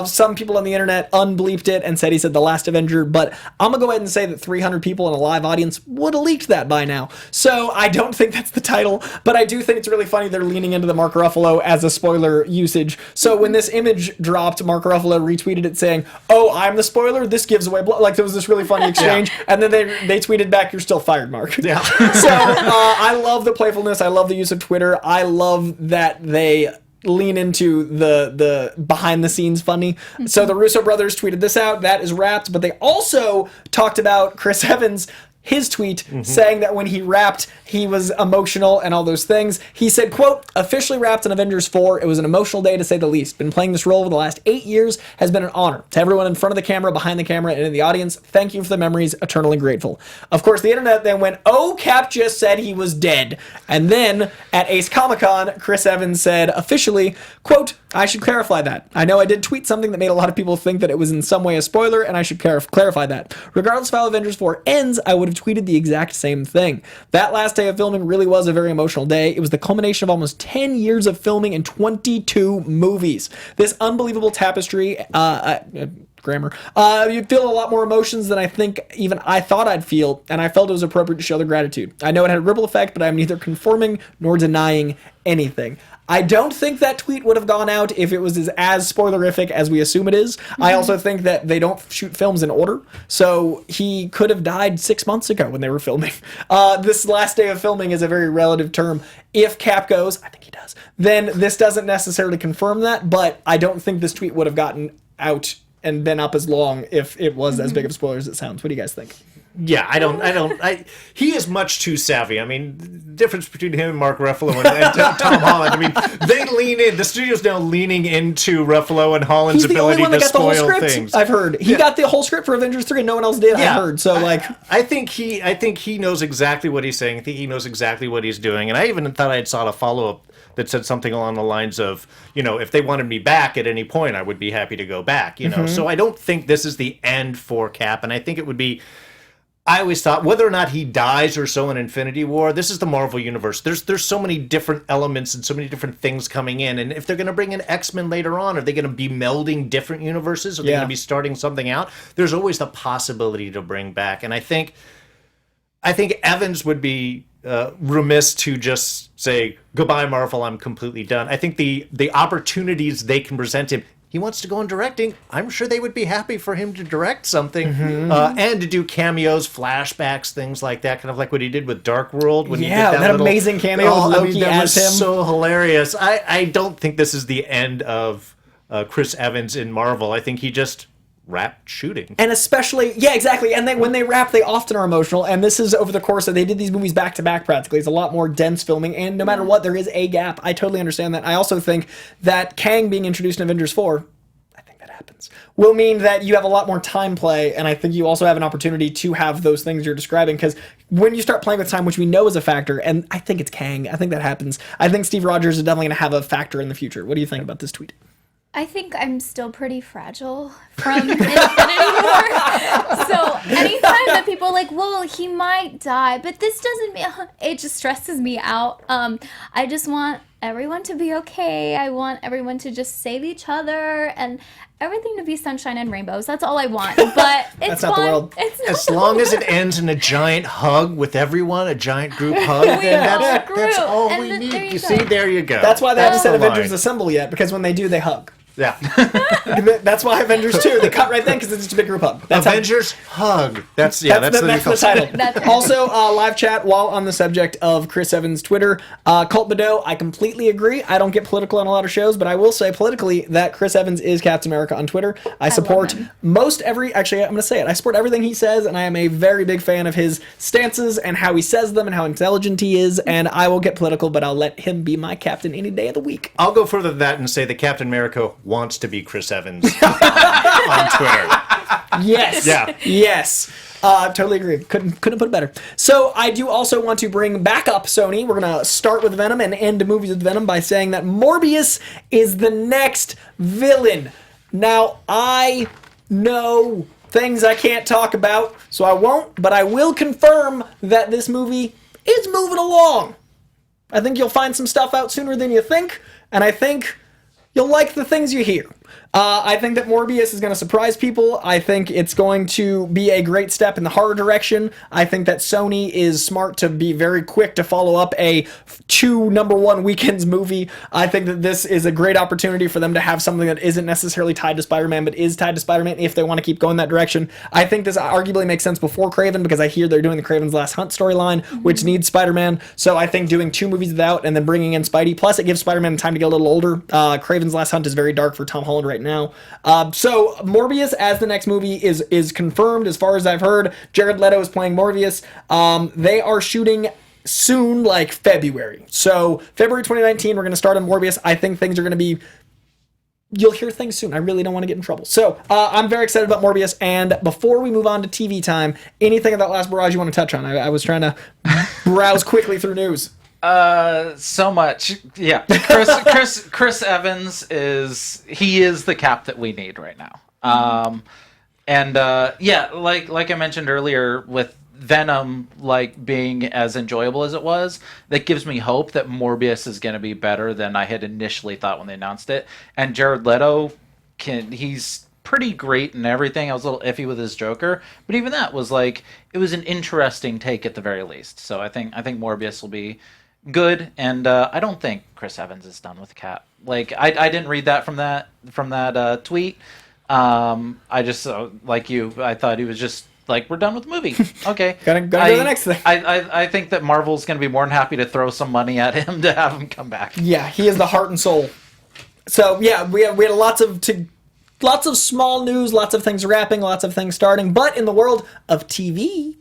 Some people on the internet unbleeped it and said he said The Last Avenger, but I'm going to go ahead and say that 300 people in a live audience would have leaked that by now. So I don't think that's the title, but I do think it's really funny they're leaning into the Mark Ruffalo as a spoiler usage. So when this image dropped, Mark Ruffalo retweeted it saying, "Oh, I'm the spoiler? This gives away blood." Like, there was this really funny exchange, and then they tweeted back, "You're still fired, Mark." Yeah. So I love the playfulness. I love the use of Twitter. I love that they lean into the behind the scenes funny. So the Russo brothers tweeted this out. That is wrapped, but they also talked about Chris Evans, his tweet saying that when he wrapped, he was emotional and all those things. He said, quote, "Officially wrapped on Avengers 4. It was an emotional day to say the least. Been playing this role over the last 8 years has been an honor. To everyone in front of the camera, behind the camera, and in the audience, thank you for the memories. Eternally grateful." Of course, the internet then went, "Oh, Cap just said he was dead." And then at Ace Comic-Con, Chris Evans said officially, quote, "I should clarify that. I know I did tweet something that made a lot of people think that it was in some way a spoiler, and I should clarify that. Regardless of how Avengers 4 ends, I would have tweeted the exact same thing. That last day of filming really was a very emotional day. It was the culmination of almost 10 years of filming and 22 movies. This unbelievable tapestry, grammar. You'd feel a lot more emotions than I think even I thought I'd feel, and I felt it was appropriate to show the gratitude. I know it had a ripple effect, but I'm neither conforming nor denying anything." I don't think that tweet would have gone out if it was as spoilerific as we assume it is. I also think that they don't shoot films in order, so he could have died 6 months ago when they were filming. This last day of filming is a very relative term. If Cap goes, I think he does, then this doesn't necessarily confirm that, but I don't think this tweet would have gotten out and been up as long if it was as big of a spoiler as it sounds. What do you guys think? Yeah, he is much too savvy. I mean, the difference between him and Mark Ruffalo and Tom Holland. I mean, they lean in. The studio's now leaning into Ruffalo and Holland's ability to spoil things. I've heard he got the whole script for Avengers 3, and no one else did. Yeah. I heard. So I think he knows exactly what he's saying. I think he knows exactly what he's doing. And I even thought I had saw a follow-up that said something along the lines of, if they wanted me back at any point, I would be happy to go back. So I don't think this is the end for Cap, and I think it would be. I always thought whether or not he dies or so in Infinity War, this is the Marvel Universe. There's so many different elements and so many different things coming in. And if they're going to bring in X-Men later on, are they going to be melding different universes? Are they going to be starting something out? There's always the possibility to bring back. And I think Evans would be remiss to just say, goodbye, Marvel, I'm completely done. I think the opportunities they can present him, he wants to go in directing. I'm sure they would be happy for him to direct something and to do cameos, flashbacks, things like that, kind of like what he did with Dark World. When he did that amazing cameo with Loki as him. So hilarious. I don't think this is the end of Chris Evans in Marvel. I think he just wrapped shooting. And especially, exactly. And when they wrap, they often are emotional. And this is over the course of, they did these movies back to back practically. It's a lot more dense filming. And no matter what, there is a gap. I totally understand that. I also think that Kang being introduced in Avengers 4, I think that happens, will mean that you have a lot more time play. And I think you also have an opportunity to have those things you're describing. Because when you start playing with time, which we know is a factor, and I think it's Kang, I think that happens. I think Steve Rogers is definitely going to have a factor in the future. What do you think about this tweet? I think I'm still pretty fragile from Infinity War. So anytime that people are like, well, he might die, but this doesn't mean, it just stresses me out. I just want everyone to be okay. I want everyone to just save each other and everything to be sunshine and rainbows. That's all I want. But it's That's not the world. As long as it ends in a giant hug with everyone, a giant group hug, then that's all we need. You see, there you go. That's why they haven't said Avengers Assemble yet, because when they do, they hug. Yeah. That's why Avengers 2, they cut right then because it's just a big group hug. That's Avengers hug. That's the title. Also, live chat while on the subject of Chris Evans' Twitter. Colt Badeau, I completely agree. I don't get political on a lot of shows, but I will say politically that Chris Evans is Captain America on Twitter. I support actually, I'm going to say it. I support everything he says, and I am a very big fan of his stances and how he says them and how intelligent he is, and I will get political, but I'll let him be my captain any day of the week. I'll go further than that and say that Captain America wants to be Chris Evans on Twitter. Yes. Yeah. Yes. Totally agree. Couldn't put it better. So I do also want to bring back up Sony. We're going to start with Venom and end movies with Venom by saying that Morbius is the next villain. Now, I know things I can't talk about, so I won't, but I will confirm that this movie is moving along. I think you'll find some stuff out sooner than you think, and I think you'll like the things you hear. I think that Morbius is going to surprise people. I think it's going to be a great step in the horror direction. I think that Sony is smart to be very quick to follow up a 2 #1 weekends movie. I think that this is a great opportunity for them to have something that isn't necessarily tied to Spider-Man, but is tied to Spider-Man if they want to keep going that direction. I think this arguably makes sense before Kraven, because I hear they're doing the Kraven's Last Hunt storyline, which needs Spider-Man. So I think doing 2 movies without and then bringing in Spidey, plus it gives Spider-Man time to get a little older. Kraven's Last Hunt is very dark for Tom Holland right now. So Morbius as the next movie is confirmed as far as I've heard. Jared Leto is playing Morbius. They are shooting soon, like February. So February 2019, we're going to start on Morbius. I think things are going to be... You'll hear things soon. I really don't want to get in trouble. So I'm very excited about Morbius. And before we move on to TV time, anything of that last barrage you want to touch on? I was trying to browse quickly through news. So much. Yeah. Chris Evans is the Cap that we need right now. Like I mentioned earlier with Venom being as enjoyable as it was, that gives me hope that Morbius is going to be better than I had initially thought when they announced it. And Jared Leto he's pretty great and everything. I was a little iffy with his Joker, but even that was it was an interesting take at the very least. So I think Morbius will be good, and I don't think Chris Evans is done with Cap. I didn't read that from that tweet. I just like you, I thought he was just we're done with the movie. Okay, gotta go to the next thing. I think that Marvel's gonna be more than happy to throw some money at him to have him come back. Yeah, he is the heart and soul. So yeah, we had lots of small news, lots of things wrapping, lots of things starting, but in the world of TV,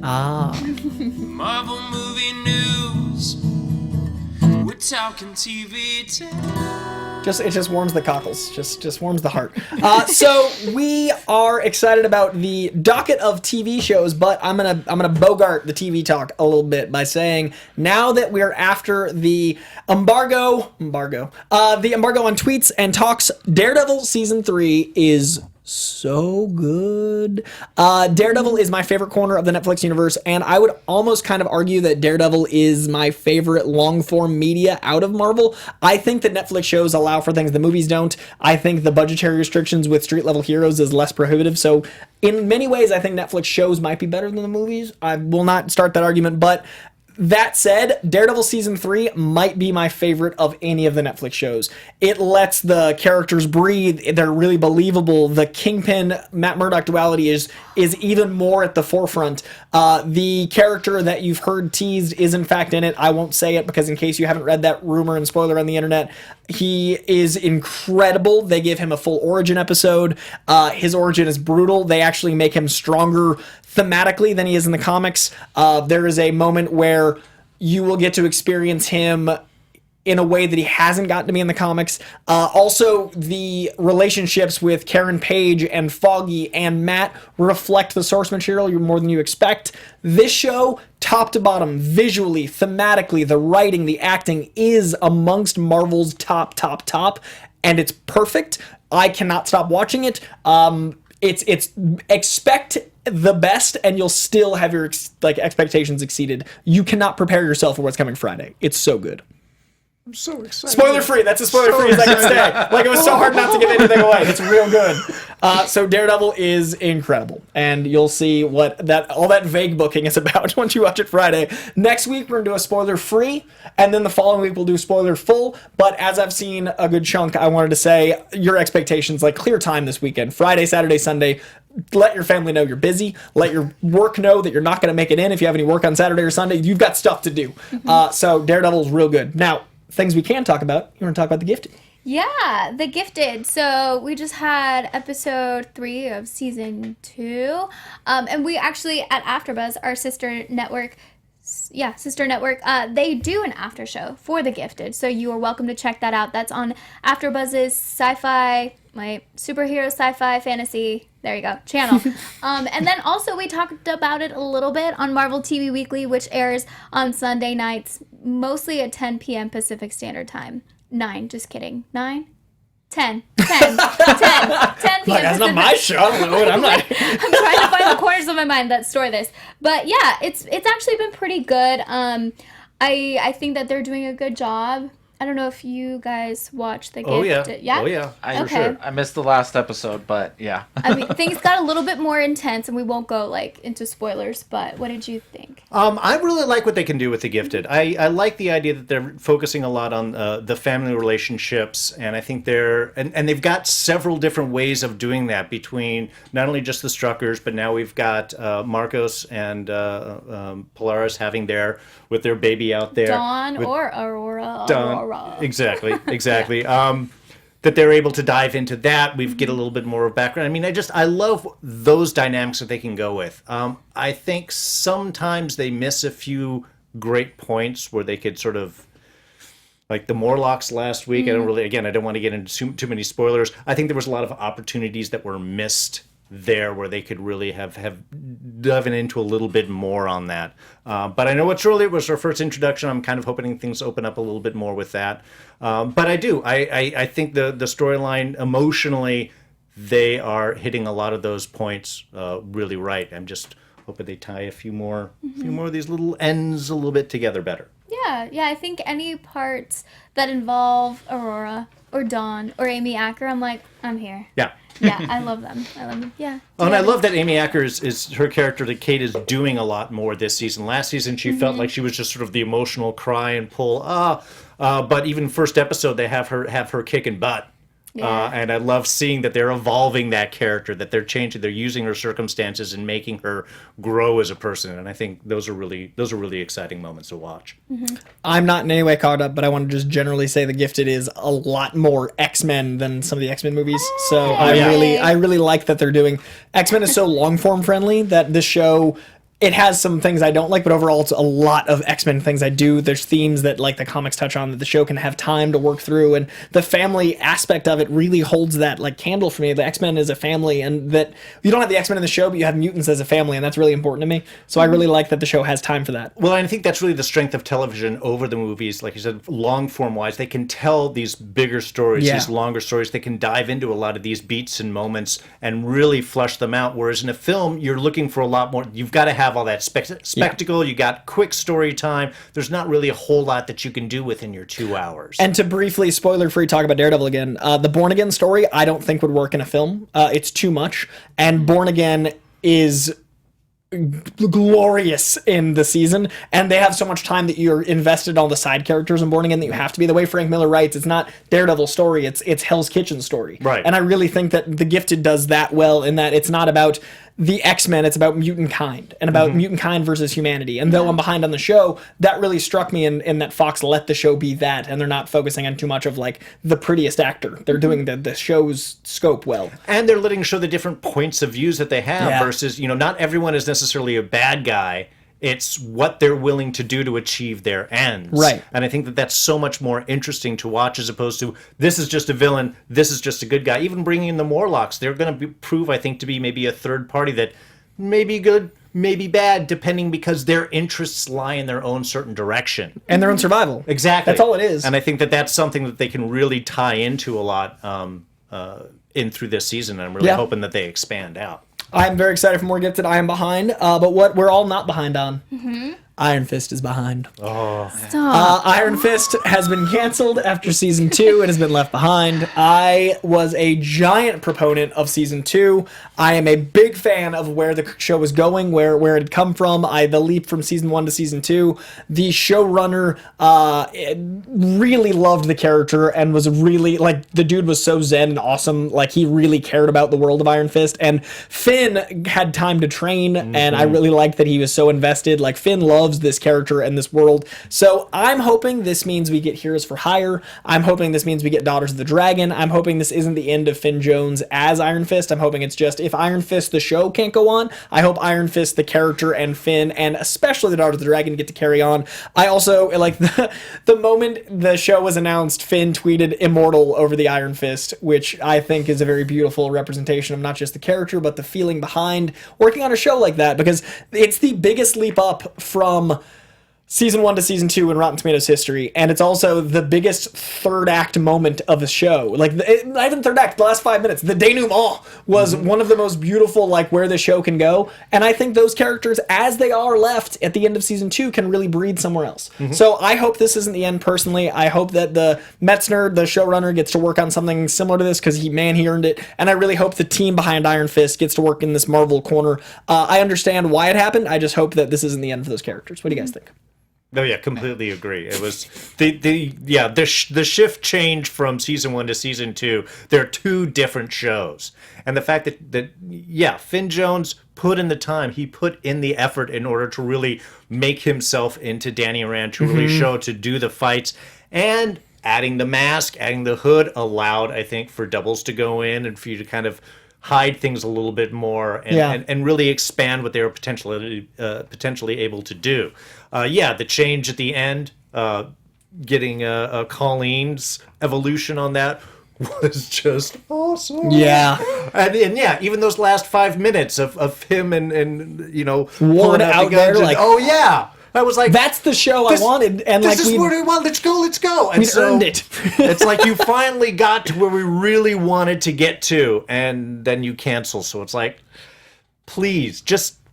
Marvel movie news. We're talking TV time. It just warms the cockles. Just warms the heart. So we are excited about the docket of TV shows, but I'm gonna bogart the TV talk a little bit by saying now that we're after the embargo on tweets and talks, Daredevil season 3 is so good. Daredevil is my favorite corner of the Netflix universe, and I would almost kind of argue that Daredevil is my favorite long-form media out of Marvel. I think that Netflix shows allow for things the movies don't. I think the budgetary restrictions with street-level heroes is less prohibitive, so in many ways I think Netflix shows might be better than the movies. I will not start that argument, but that said, Daredevil Season 3 might be my favorite of any of the Netflix shows. It lets the characters breathe. They're really believable. The Kingpin Matt Murdock duality is even more at the forefront. The character that you've heard teased is in fact in it. I won't say it because in case you haven't read that rumor and spoiler on the internet, he is incredible. They give him a full origin episode. His origin is brutal. They actually make him stronger thematically than he is in the comics. There is a moment where you will get to experience him in a way that he hasn't gotten to be in the comics. Also, the relationships with Karen Page and Foggy and Matt reflect the source material more than you expect. This show, top to bottom, visually, thematically, the writing, the acting, is amongst Marvel's top, and it's perfect. I cannot stop watching it. It's expect the best, and you'll still have your expectations exceeded. You cannot prepare yourself for what's coming Friday. It's so good. I'm so excited. Spoiler free. That's as spoiler free as I can stay. It was so hard not to give anything away. It's real good. So Daredevil is incredible, and you'll see what all that vague booking is about once you watch it Friday. Next week we're gonna do a spoiler free, and then the following week we'll do spoiler full. But as I've seen a good chunk, I wanted to say your expectations, clear time this weekend, Friday, Saturday, Sunday. Let your family know you're busy. Let your work know that you're not going to make it in if you have any work on Saturday or Sunday. You've got stuff to do. So Daredevil's real good. Now, things we can talk about. You want to talk about The Gifted? Yeah, The Gifted. So we just had episode 3 of season 2. And we actually, at AfterBuzz, our sister network, they do an after show for The Gifted. So you are welcome to check that out. That's on AfterBuzz's superhero sci-fi fantasy, there you go, channel. And then also we talked about it a little bit on Marvel TV Weekly, which airs on Sunday nights, mostly at 10 p.m. Pacific Standard Time. 9, just kidding. 9? 10 p.m. That's not my show. I'm not. I'm trying to find the corners of my mind that store this. But yeah, it's actually been pretty good. I think that they're doing a good job. I don't know if you guys watched The Gifted. Yeah? Oh, yeah. I missed the last episode, but yeah. I mean, things got a little bit more intense, and we won't go, into spoilers, but what did you think? I really like what they can do with The Gifted. I like the idea that they're focusing a lot on the family relationships, and I think and they've got several different ways of doing that between not only just the Struckers, but now we've got Marcos and Polaris having with their baby out there. Dawn or Aurora. Dawn. Exactly. That they're able to dive into that. We get a little bit more of background. I mean, I love those dynamics that they can go with. I think sometimes they miss a few great points where they could sort of, like the Morlocks last week. I don't want to get into too many spoilers. I think there was a lot of opportunities that were missed there where they could really have dove into a little bit more on that. But I know it was our first introduction. I'm kind of hoping things open up a little bit more with that. But I do. I think the storyline emotionally, they are hitting a lot of those points really right. I'm just hoping they tie a few more of these little ends a little bit together better. Yeah, I think any parts that involve Aurora or Dawn or Amy Acker, I'm here. Yeah. Yeah, I love them. Yeah. Oh, and I love that Amy Acker is her character that Kate is doing a lot more this season. Last season, she felt like she was just sort of the emotional cry and pull. But even first episode, they have her kicking butt. Yeah. And I love seeing that they're evolving that character, that they're changing, they're using her circumstances and making her grow as a person. And I think those are really exciting moments to watch. Mm-hmm. I'm not in any way caught up, but I want to just generally say The Gifted is a lot more X-Men than some of the X-Men movies. So I really like that they're doing X-Men is so long form friendly that this show it has some things I don't like, but overall it's a lot of X-Men things I do. There's themes that like the comics touch on that the show can have time to work through, and the family aspect of it really holds that like candle for me. The X-Men is a family, and that you don't have the X-Men in the show, but you have mutants as a family, and that's really important to me. So I really like that the show has time for that. Well, I think that's really the strength of television over the movies. Like you said, long form wise, they can tell these bigger stories, these longer stories. They can dive into a lot of these beats and moments and really flush them out. Whereas in a film, you're looking for a lot more. You've got to have all that spectacle. You got quick story time. There's not really a whole lot that you can do within your 2 hours. And to briefly, spoiler-free, talk about Daredevil again, the Born Again story I don't think would work in a film. It's too much. And Born Again is glorious in the season, and they have so much time that you're invested in all the side characters in Born Again that you have to be. The way Frank Miller writes, it's not Daredevil story, it's Hell's Kitchen story. Right. And I really think that The Gifted does that well, in that it's not about the X-Men, it's about mutant kind, and about mutant kind versus humanity. And though I'm behind on the show, that really struck me in that Fox let the show be that, and they're not focusing on too much of like the prettiest actor. They're doing the show's scope well. And they're letting show the different points of views that they have versus, not everyone is necessarily a bad guy. It's what they're willing to do to achieve their ends. Right. And I think that that's so much more interesting to watch as opposed to this is just a villain, this is just a good guy. Even bringing in the Morlocks, they're going to prove, I think, to be maybe a third party that may be good, may be bad, depending because their interests lie in their own certain direction. And their own survival. Exactly. That's all it is. And I think that that's something that they can really tie into a lot in through this season. I'm really hoping that they expand out. I'm very excited for more Gifted. I am behind, but what we're all not behind on. Iron Fist is behind. Iron Fist has been canceled after season 2. It has been left behind. I was a giant proponent of season 2. I am a big fan of where the show was going, where it had come from. The leap from season 1 to season 2. The showrunner really loved the character and was really, like, the dude was so zen and awesome. Like, he really cared about the world of Iron Fist. And Finn had time to train, and I really liked that he was so invested. Like, Finn loves this character and this world. So I'm hoping this means we get Heroes for Hire. I'm hoping this means we get Daughters of the Dragon. I'm hoping this isn't the end of Finn Jones as Iron Fist. I'm hoping it's just, if Iron Fist the show can't go on, I hope Iron Fist the character and Finn, and especially the Daughters of the Dragon, get to carry on. I also, like, the moment the show was announced, Finn tweeted Immortal over the Iron Fist, which I think is a very beautiful representation of not just the character, but the feeling behind working on a show like that, because it's the biggest leap up from season 1 to season 2 in Rotten Tomatoes history, and it's also the biggest third act moment of the show. Like, not even third act, the last 5 minutes. The denouement was one of the most beautiful, like, where the show can go, and I think those characters, as they are left at the end of season 2, can really breathe somewhere else. So I hope this isn't the end, personally. I hope that the Metzner, the showrunner, gets to work on something similar to this, because he earned it, and I really hope the team behind Iron Fist gets to work in this Marvel corner. I understand why it happened. I just hope that this isn't the end for those characters. What do you guys think? Oh yeah, completely agree. It was the shift change from season 1 to season 2. They're two different shows, and the fact that Finn Jones put in the time, he put in the effort in order to really make himself into Danny Rand, to really show, to do the fights, and adding the mask, adding the hood allowed, I think, for doubles to go in and for you to kind of hide things a little bit more and really expand what they were potentially able to do. The change at the end, getting Colleen's evolution on that was just awesome. Yeah. And even those last 5 minutes of him and Ward out there, like, oh yeah. I was like, that's the show I wanted, and this like is what I want. Let's go. And we earned it. It's like you finally got to where we really wanted to get to, and then you cancel. So it's like, please,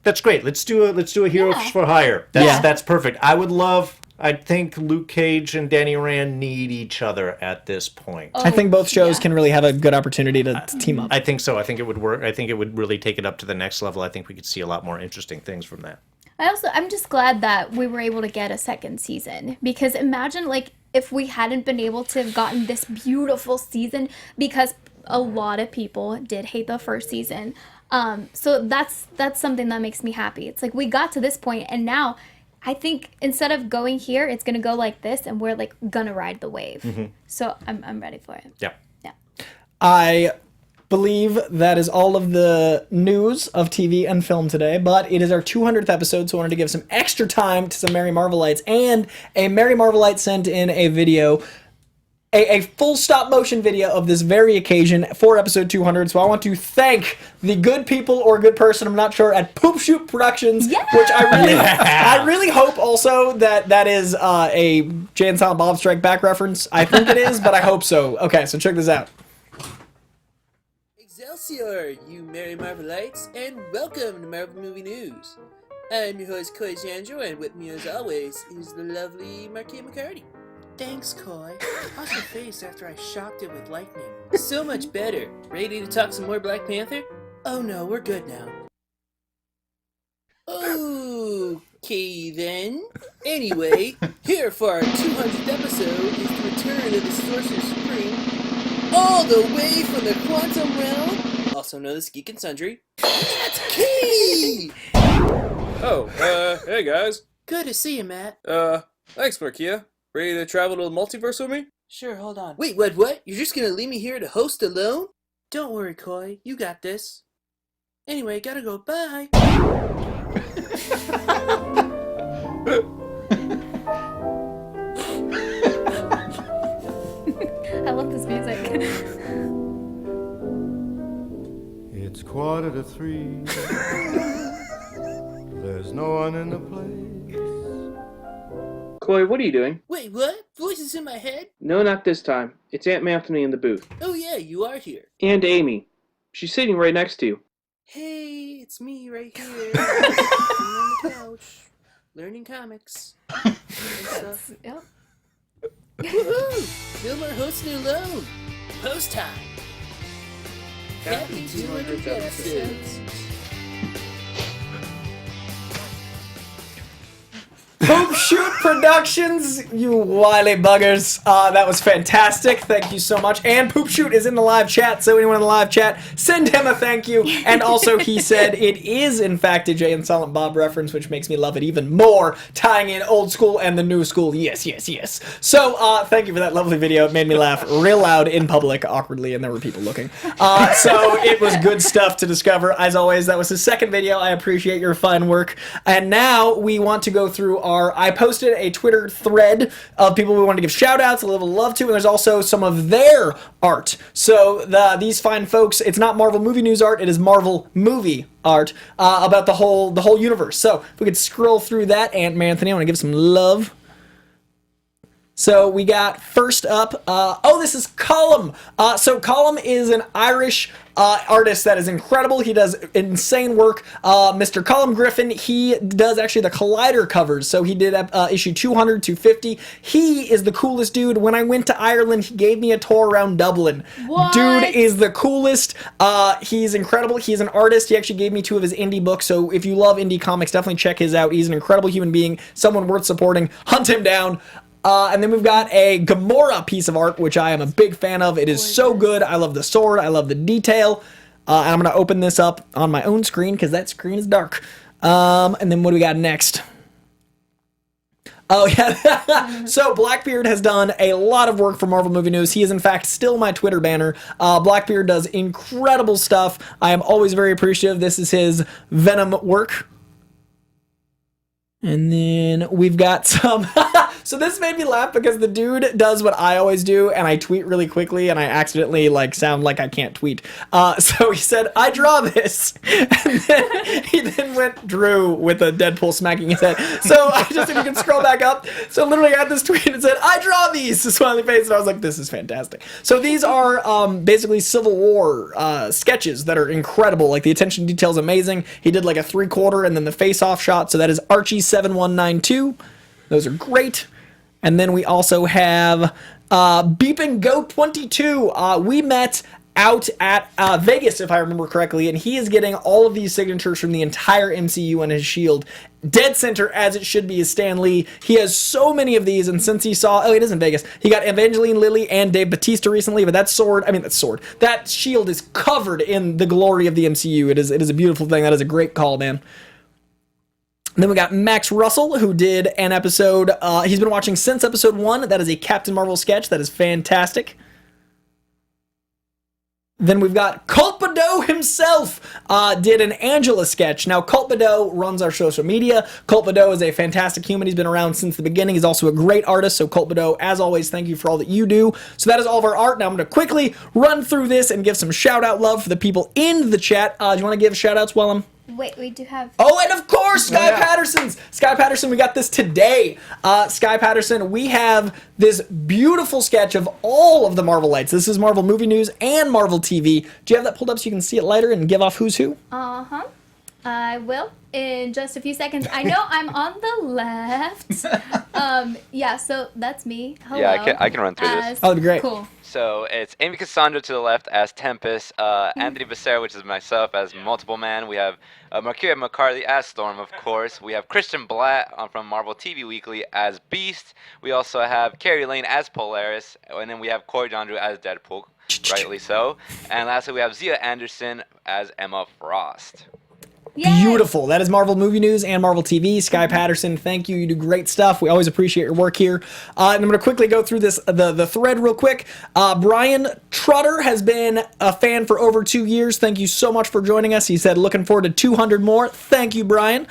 that's great. Let's do a Heroes for Hire. That's perfect. I think Luke Cage and Danny Rand need each other at this point. I think both shows can really have a good opportunity to team up. I think so. I think it would work. I think it would really take it up to the next level. I think we could see a lot more interesting things from that. I'm just glad that we were able to get a second season, because imagine, like, if we hadn't been able to have gotten this beautiful season, because a lot of people did hate the first season. So that's something that makes me happy. It's like we got to this point, and now I think instead of going here, it's gonna go like this, and we're like gonna ride the wave. So I'm ready for it. Yeah. I believe that is all of the news of TV and film today, but it is our 200th episode, so I wanted to give some extra time to some Merry Marvelites, and a Merry Marvelite sent in a video, a full stop motion video of this very occasion for episode 200, so I want to thank the good people or good person, I'm not sure, at Poop Shoot Productions, which I really hope also that is a Jay and Silent Bob Strike Back reference. I think it is, but I hope so. Okay, so check this out. Excelsior, you Merry Marvelites, and welcome to Marvel Movie News. I'm your host, Coy and with me as always is the lovely Marquia McCarty. Thanks, Coy. How's your face after I shocked it with lightning? So much better. Ready to talk some more Black Panther? Oh no, we're good now. Okay then. Anyway, here for our 200th episode is the return of the Sorcerer Supreme, all the way from the Quantum Realm, also known as Geek and Sundry. That's Key! Hey guys. Good to see you, Matt. Thanks, Marquia. Ready to travel to the multiverse with me? Sure, hold on. Wait, what? You're just gonna leave me here to host alone? Don't worry, Coy. You got this. Anyway, gotta go. Bye. I love this music. It's 2:45. There's no one in the place. Coy, what are you doing? Wait, what? Voices in my head? No, not this time. It's Aunt Anthony in the booth. Oh yeah, you are here. And Amy. She's sitting right next to you. Hey, it's me right here. Sitting on the couch, learning comics. And stuff. Yep. Woohoo! No more hosting alone. Post time. Happy 200 episodes. Poop Shoot Productions, you wily buggers. That was fantastic. Thank you so much. And Poop Shoot is in the live chat, so anyone in the live chat, send him a thank you. And also, he said it is, in fact, a Jay and Silent Bob reference, which makes me love it even more, tying in old school and the new school. Yes, yes, yes. So, thank you for that lovely video. It made me laugh real loud in public, awkwardly, and there were people looking. So, it was good stuff to discover. As always, that was his second video. I appreciate your fine work. And now, we want to go through I posted a Twitter thread of people we wanted to give shout-outs, a little love to, and there's also some of their art. So these fine folks, it's not Marvel Movie News art, it is Marvel Movie art about the whole universe. So if we could scroll through that, Aunt Anthony, I want to give some love. So we got first up, this is Colum. So Colum is an Irish artist that is incredible. He does insane work. Mr. Colum Griffin, he does actually the Collider covers. So he did issue 200, 250. He is the coolest dude. When I went to Ireland, he gave me a tour around Dublin. What? Dude is the coolest. He's incredible. He's an artist. He actually gave me 2 of his indie books. So if you love indie comics, definitely check his out. He's an incredible human being, someone worth supporting. Hunt him down. And then we've got a Gamora piece of art, which I am a big fan of. It is so good. I love the sword. I love the detail. And I'm going to open this up on my own screen because that screen is dark. And then what do we got next? Oh, yeah. So Blackbeard has done a lot of work for Marvel Movie News. He is, in fact, still my Twitter banner. Blackbeard does incredible stuff. I am always very appreciative. This is his Venom work. And then we've got some... So this made me laugh because the dude does what I always do, and I tweet really quickly, and I accidentally, sound like I can't tweet. So he said, I draw this. And then he drew with a Deadpool smacking his head. So if you can scroll back up. So literally I got this tweet and said, I draw these, a smiley face, and I was like, this is fantastic. So these are basically Civil War sketches that are incredible. Like, the attention to detail is amazing. He did like a 3/4 and then the face-off shot, so that is Archie7192. Those are great. And then we also have Beeping Goat 22. We met out at Vegas, if I remember correctly, and he is getting all of these signatures from the entire MCU on his shield. Dead center, as it should be, is Stan Lee. He has so many of these, and since he saw... Oh, it is in Vegas. He got Evangeline Lilly and Dave Bautista recently, but that shield is covered in the glory of the MCU. It is a beautiful thing. That is a great call, man. Then we got Max Russell, who did an episode, he's been watching since episode 1. That is a Captain Marvel sketch. That is fantastic. Then we've got Culpado himself did an Angela sketch. Now, Culpado runs our social media. Culpado is a fantastic human. He's been around since the beginning. He's also a great artist. So, Culpado, as always, thank you for all that you do. So that is all of our art. Now, I'm going to quickly run through this and give some shout-out love for the people in the chat. Do you want to give shout-outs while I'm... Wait, we do have... Oh, and of course, Sky Patterson's. Sky Patterson, we got this today. Sky Patterson, we have this beautiful sketch of all of the Marvel lights. This is Marvel Movie News and Marvel TV. Do you have that pulled up so you can see it lighter and give off who's who? Uh-huh. I will in just a few seconds. I know I'm on the left. Yeah, so that's me. Hello. Yeah, I can run through this. Oh, that'd be great. Cool. So it's Amy Cassandra to the left as Tempest, Anthony Becerra, which is myself, as Multiple Man. We have Maria McCarthy as Storm, of course. We have Kristian Blatt from Marvel TV Weekly as Beast. We also have Carrie Lane as Polaris, and then we have Corey Jandreau as Deadpool, rightly so. And lastly, we have Zia Anderson as Emma Frost. Yay! Beautiful. That is Marvel Movie News and Marvel TV. Sky Patterson, thank you. You do great stuff. We always appreciate your work here. And I'm going to quickly go through this the thread real quick. Brian Trotter has been a fan for over 2 years. Thank you so much for joining us. He said, looking forward to 200 more. Thank you, Brian.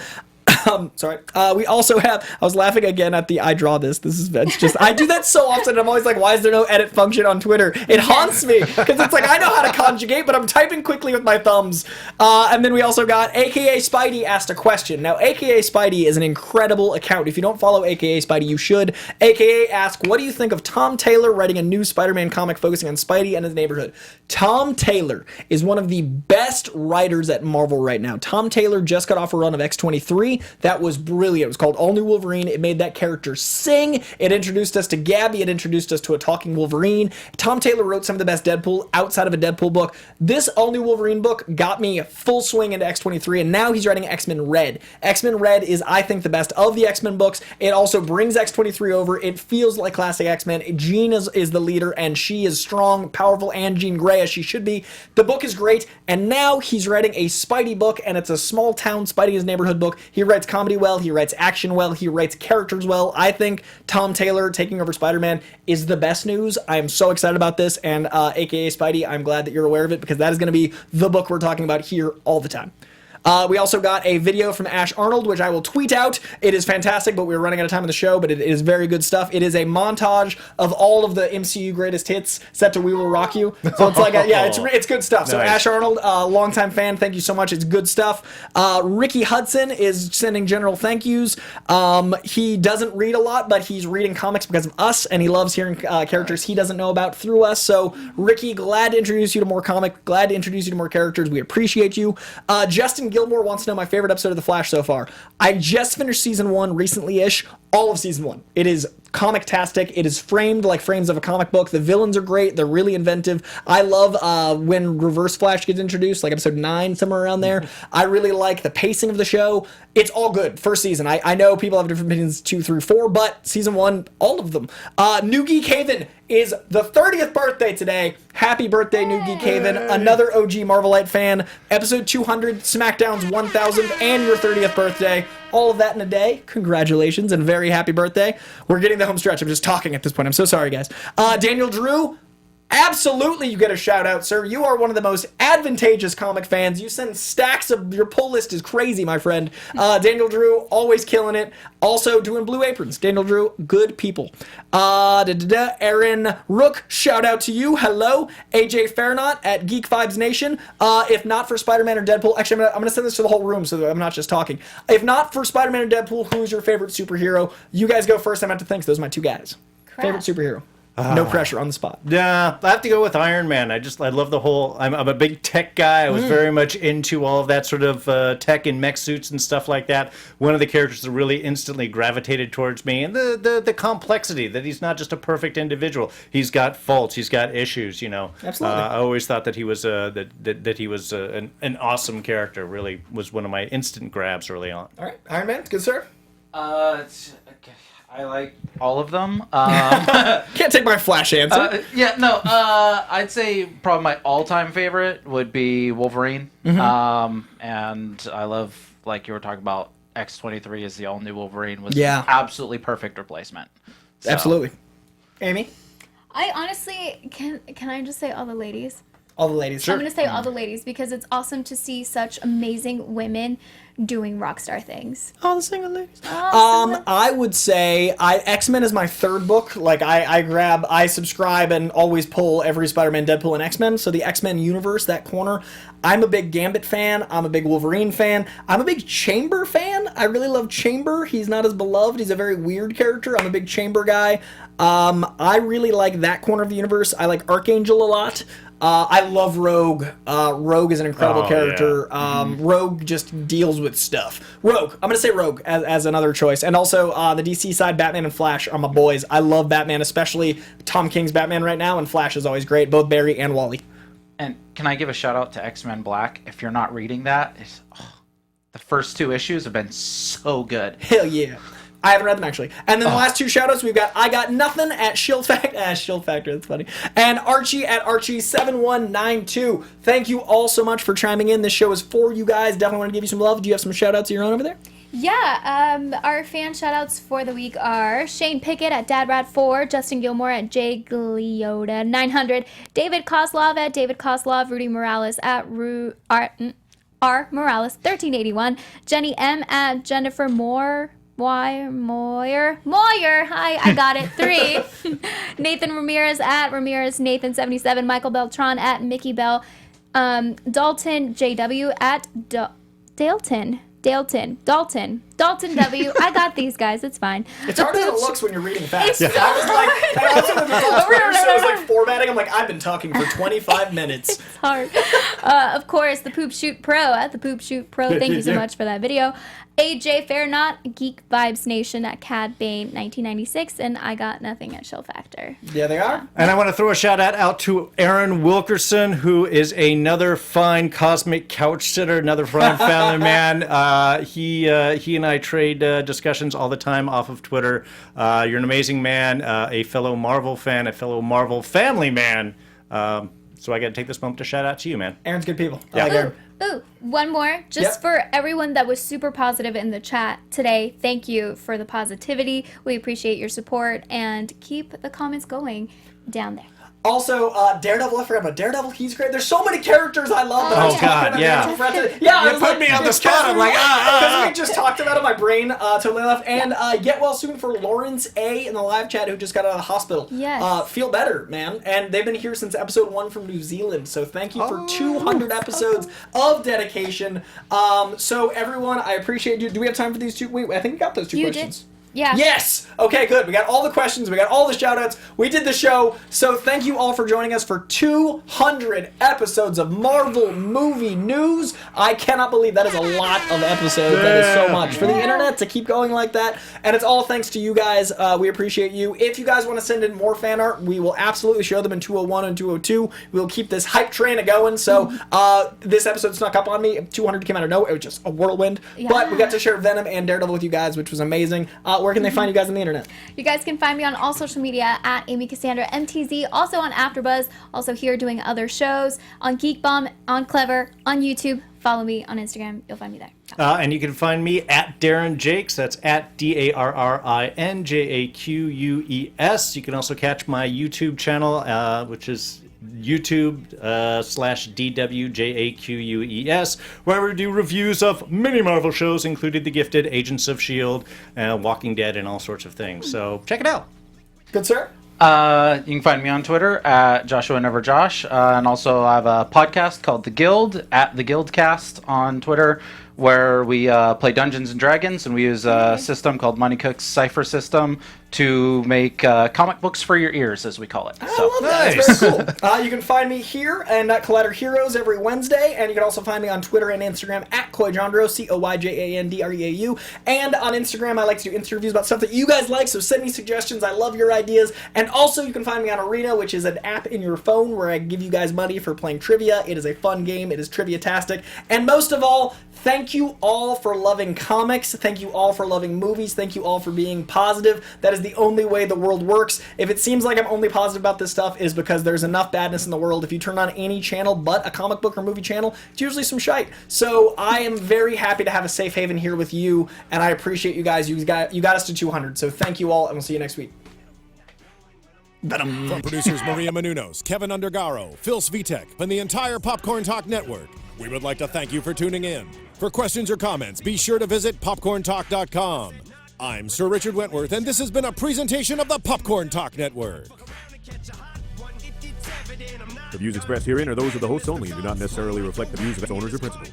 Sorry. We also have, I was laughing again at the I draw this. It's just, I do that so often. I'm always like, why is there no edit function on Twitter? It haunts me because it's like, I know how to conjugate, but I'm typing quickly with my thumbs. And then we also got AKA Spidey asked a question. Now, AKA Spidey is an incredible account. If you don't follow AKA Spidey, you should. AKA asked, what do you think of Tom Taylor writing a new Spider-Man comic focusing on Spidey and his neighborhood? Tom Taylor is one of the best writers at Marvel right now. Tom Taylor just got off a run of X-23. That was brilliant. It was called All New Wolverine. It made that character sing. It introduced us to Gabby. It introduced us to a talking Wolverine. Tom Taylor wrote some of the best Deadpool outside of a Deadpool book. This All New Wolverine book got me full swing into X-23, and now he's writing X-Men Red. X-Men Red is, I think, the best of the X-Men books. It also brings X-23 over. It feels like classic X-Men. Jean is the leader, and she is strong, powerful, and Jean Grey, as she should be. The book is great, and now he's writing a Spidey book, and it's a small town Spidey is neighborhood book. He writes comedy well, he writes action well, he writes characters well. I think Tom Taylor taking over Spider-Man is the best news. I am so excited about this, and AKA Spidey, I'm glad that you're aware of it, because that is going to be the book we're talking about here all the time. We also got a video from Ash Arnold, which I will tweet out. It is fantastic, but we're running out of time on the show, but it is very good stuff. It is a montage of all of the MCU greatest hits set to We Will Rock You. So it's like, it's good stuff. So Nice. Ash Arnold, longtime fan, thank you so much. It's good stuff. Ricky Hudson is sending general thank yous. He doesn't read a lot, but he's reading comics because of us, and he loves hearing characters he doesn't know about through us. So Ricky, glad to introduce you to more comic, glad to introduce you to more characters. We appreciate you. Justin Gilmore wants to know my favorite episode of The Flash so far. I just finished season 1 recently-ish, all of season 1. It is comic-tastic. It is framed like frames of a comic book. The villains are great. They're really inventive. I love when Reverse Flash gets introduced, like episode 9, somewhere around there. I really like the pacing of the show. It's all good. First season. I know people have different opinions 2 through 4, but season 1, all of them. Noogie Caven is the 30th birthday today. Happy birthday, Noogie Caven. Another OG Marvelite fan. Episode 200, SmackDown's 1000th, and your 30th birthday. All of that in a day. Congratulations and very happy birthday. We're getting the home stretch. I'm just talking at this point. I'm so sorry, guys. Daniel Drew, absolutely you get a shout out, sir. You are one of the most advantageous comic fans. You send stacks of, your pull list is crazy, my friend. Daniel Drew, always killing it. Also doing Blue Aprons. Daniel Drew, good people. Aaron Rook, shout out to you. Hello. AJ Fairnot at Geek Vibes Nation. If not for Spider-Man or Deadpool, actually I'm gonna send this to the whole room so that I'm not just talking. If not for Spider-Man or Deadpool, who's your favorite superhero? You guys go first. I'm about to think. Those are my two guys. Crap. Favorite superhero. No pressure, on the spot. Yeah, I have to go with Iron Man. I love the whole. I'm a big tech guy. I was very much into all of that sort of tech and mech suits and stuff like that. One of the characters that really instantly gravitated towards me, and the complexity that he's not just a perfect individual. He's got faults. He's got issues. You know. Absolutely. I always thought that he was that he was an awesome character. Really was one of my instant grabs early on. All right, Iron Man, good sir. I like all of them. Can't take my Flash answer. I'd say probably my all-time favorite would be Wolverine. And I love, like you were talking about, X-23 is the all-new Wolverine. Was absolutely perfect replacement. So. Absolutely. Amy? I honestly, can I just say all the ladies? All the ladies. I'm going to say all the ladies because it's awesome to see such amazing women doing rock star things. All the single ladies. I would say X-Men is my third book. Like I subscribe and always pull every Spider-Man, Deadpool, and X-Men. So the X-Men universe, that corner. I'm a big Gambit fan. I'm a big Wolverine fan. I'm a big Chamber fan. I really love Chamber. He's not as beloved. He's a very weird character. I'm a big Chamber guy. I really like that corner of the universe. I like Archangel a lot. I love Rogue. Rogue is an incredible character. Yeah. Rogue just deals with stuff. Rogue. I'm going to say Rogue as another choice. And also the DC side, Batman and Flash are my boys. I love Batman, especially Tom King's Batman right now, and Flash is always great. Both Barry and Wally. And can I give a shout out to X-Men Black? If you're not reading that, the first 2 issues have been so good. Hell yeah. I haven't read them, actually. And then the last 2 shoutouts, we've got I Got Nothing at Shield Factor. Shield Factor, that's funny. And Archie at Archie7192. Thank you all so much for chiming in. This show is for you guys. Definitely want to give you some love. Do you have some shoutouts of your own over there? Yeah, our fan shoutouts for the week are Shane Pickett at DadRat4, Justin Gilmore at JGleota900, David Koslov at David Koslov, Rudy Morales at R Morales 1381, Jenny M at Jennifer Moyer. Hi, I got it. 3. Nathan Ramirez at Ramirez Nathan 77. Michael Beltran at Mickey Bell. Dalton JW at Dalton W. I got these guys. It's fine. It's harder than it looks when you're reading fast. It's so hard. So I was like formatting. I'm like, I've been talking for 25 minutes. It's hard. Of course, the Poop Shoot Pro at the Poop Shoot Pro. Thank you so much for that video. AJ Fairnot, Geek Vibes Nation at Cad Bane 1996, and I Got Nothing at Chill Factor. Yeah, they are. And I want to throw a shout out to Aaron Wilkerson, who is another fine cosmic couch sitter, another fine family man. He and I trade discussions all the time off of Twitter. You're an amazing man, a fellow Marvel fan, a fellow Marvel family man. So I got to take this moment to shout out to you, man. Aaron's good people. Yeah. I like Aaron. Ooh, one more. Just for everyone that was super positive in the chat today, thank you for the positivity. We appreciate your support, and keep the comments going down there. Also, Daredevil, I forgot about Daredevil. He's great. There's so many characters I love that I was talking about. Yeah, you put me on the spot. I'm like, because we just talked about it, my brain totally left. And get well soon for Lawrence A. in the live chat who just got out of the hospital. Yes. Feel better, man. And they've been here since episode 1 from New Zealand. So thank you for 200 episodes of dedication. So everyone, I appreciate you. Do we have time for these 2? Wait, I think we got those 2 questions. Yeah. Yes! Okay, good. We got all the questions. We got all the shout-outs. We did the show. So thank you all for joining us for 200 episodes of Marvel movie news. I cannot believe that is a lot of episodes. That is so much. For the internet to keep going like that. And it's all thanks to you guys. We appreciate you. If you guys want to send in more fan art, we will absolutely show them in 201 and 202. We'll keep this hype train a-going. So this episode snuck up on me. 200 came out of nowhere. It was just a whirlwind. Yeah. But we got to share Venom and Daredevil with you guys, which was amazing. Where can they find you guys on the internet? You guys can find me on all social media at Amy Cassandra MTZ, also on AfterBuzz, also here doing other shows, on Geek Bomb, on Clever, on YouTube. Follow me on Instagram. You'll find me there. And you can find me at Darren Jakes. That's at DarrinJaqueus. You can also catch my YouTube channel, which is YouTube/DWJAQUES, where we do reviews of many Marvel shows, including The Gifted, Agents of S.H.I.E.L.D., Walking Dead, and all sorts of things. So check it out. Good, sir. You can find me on Twitter at Joshua Never Josh, and also I have a podcast called The Guild at The Guildcast on Twitter, where we play Dungeons and Dragons, and we use a system called Money Cook's Cipher System to make comic books for your ears, as we call it. I love that. That's very cool. You can find me here and at Collider Heroes every Wednesday, and you can also find me on Twitter and Instagram at Coyjandreau, COYJANDREAU. And on Instagram, I like to do interviews about stuff that you guys like, so send me suggestions. I love your ideas. And also, you can find me on Arena, which is an app in your phone where I give you guys money for playing trivia. It is a fun game. It is trivia-tastic. And most of all, thank you all for loving comics. Thank you all for loving movies. Thank you all for being positive. That is the only way the world works. If it seems like I'm only positive about this stuff, is because there's enough badness in the world. If you turn on any channel but a comic book or movie channel, it's usually some shite. So I am very happy to have a safe haven here with you, and I appreciate you guys. You got us to 200. So thank you all, and we'll see you next week. Venom. From producers Maria Menounos, Kevin Undergaro, Phil Svitek, and the entire Popcorn Talk Network, we would like to thank you for tuning in. For questions or comments, be sure to visit popcorntalk.com. I'm Sir Richard Wentworth, and this has been a presentation of the Popcorn Talk Network. The views expressed herein are those of the hosts only and do not necessarily reflect the views of its owners or principals.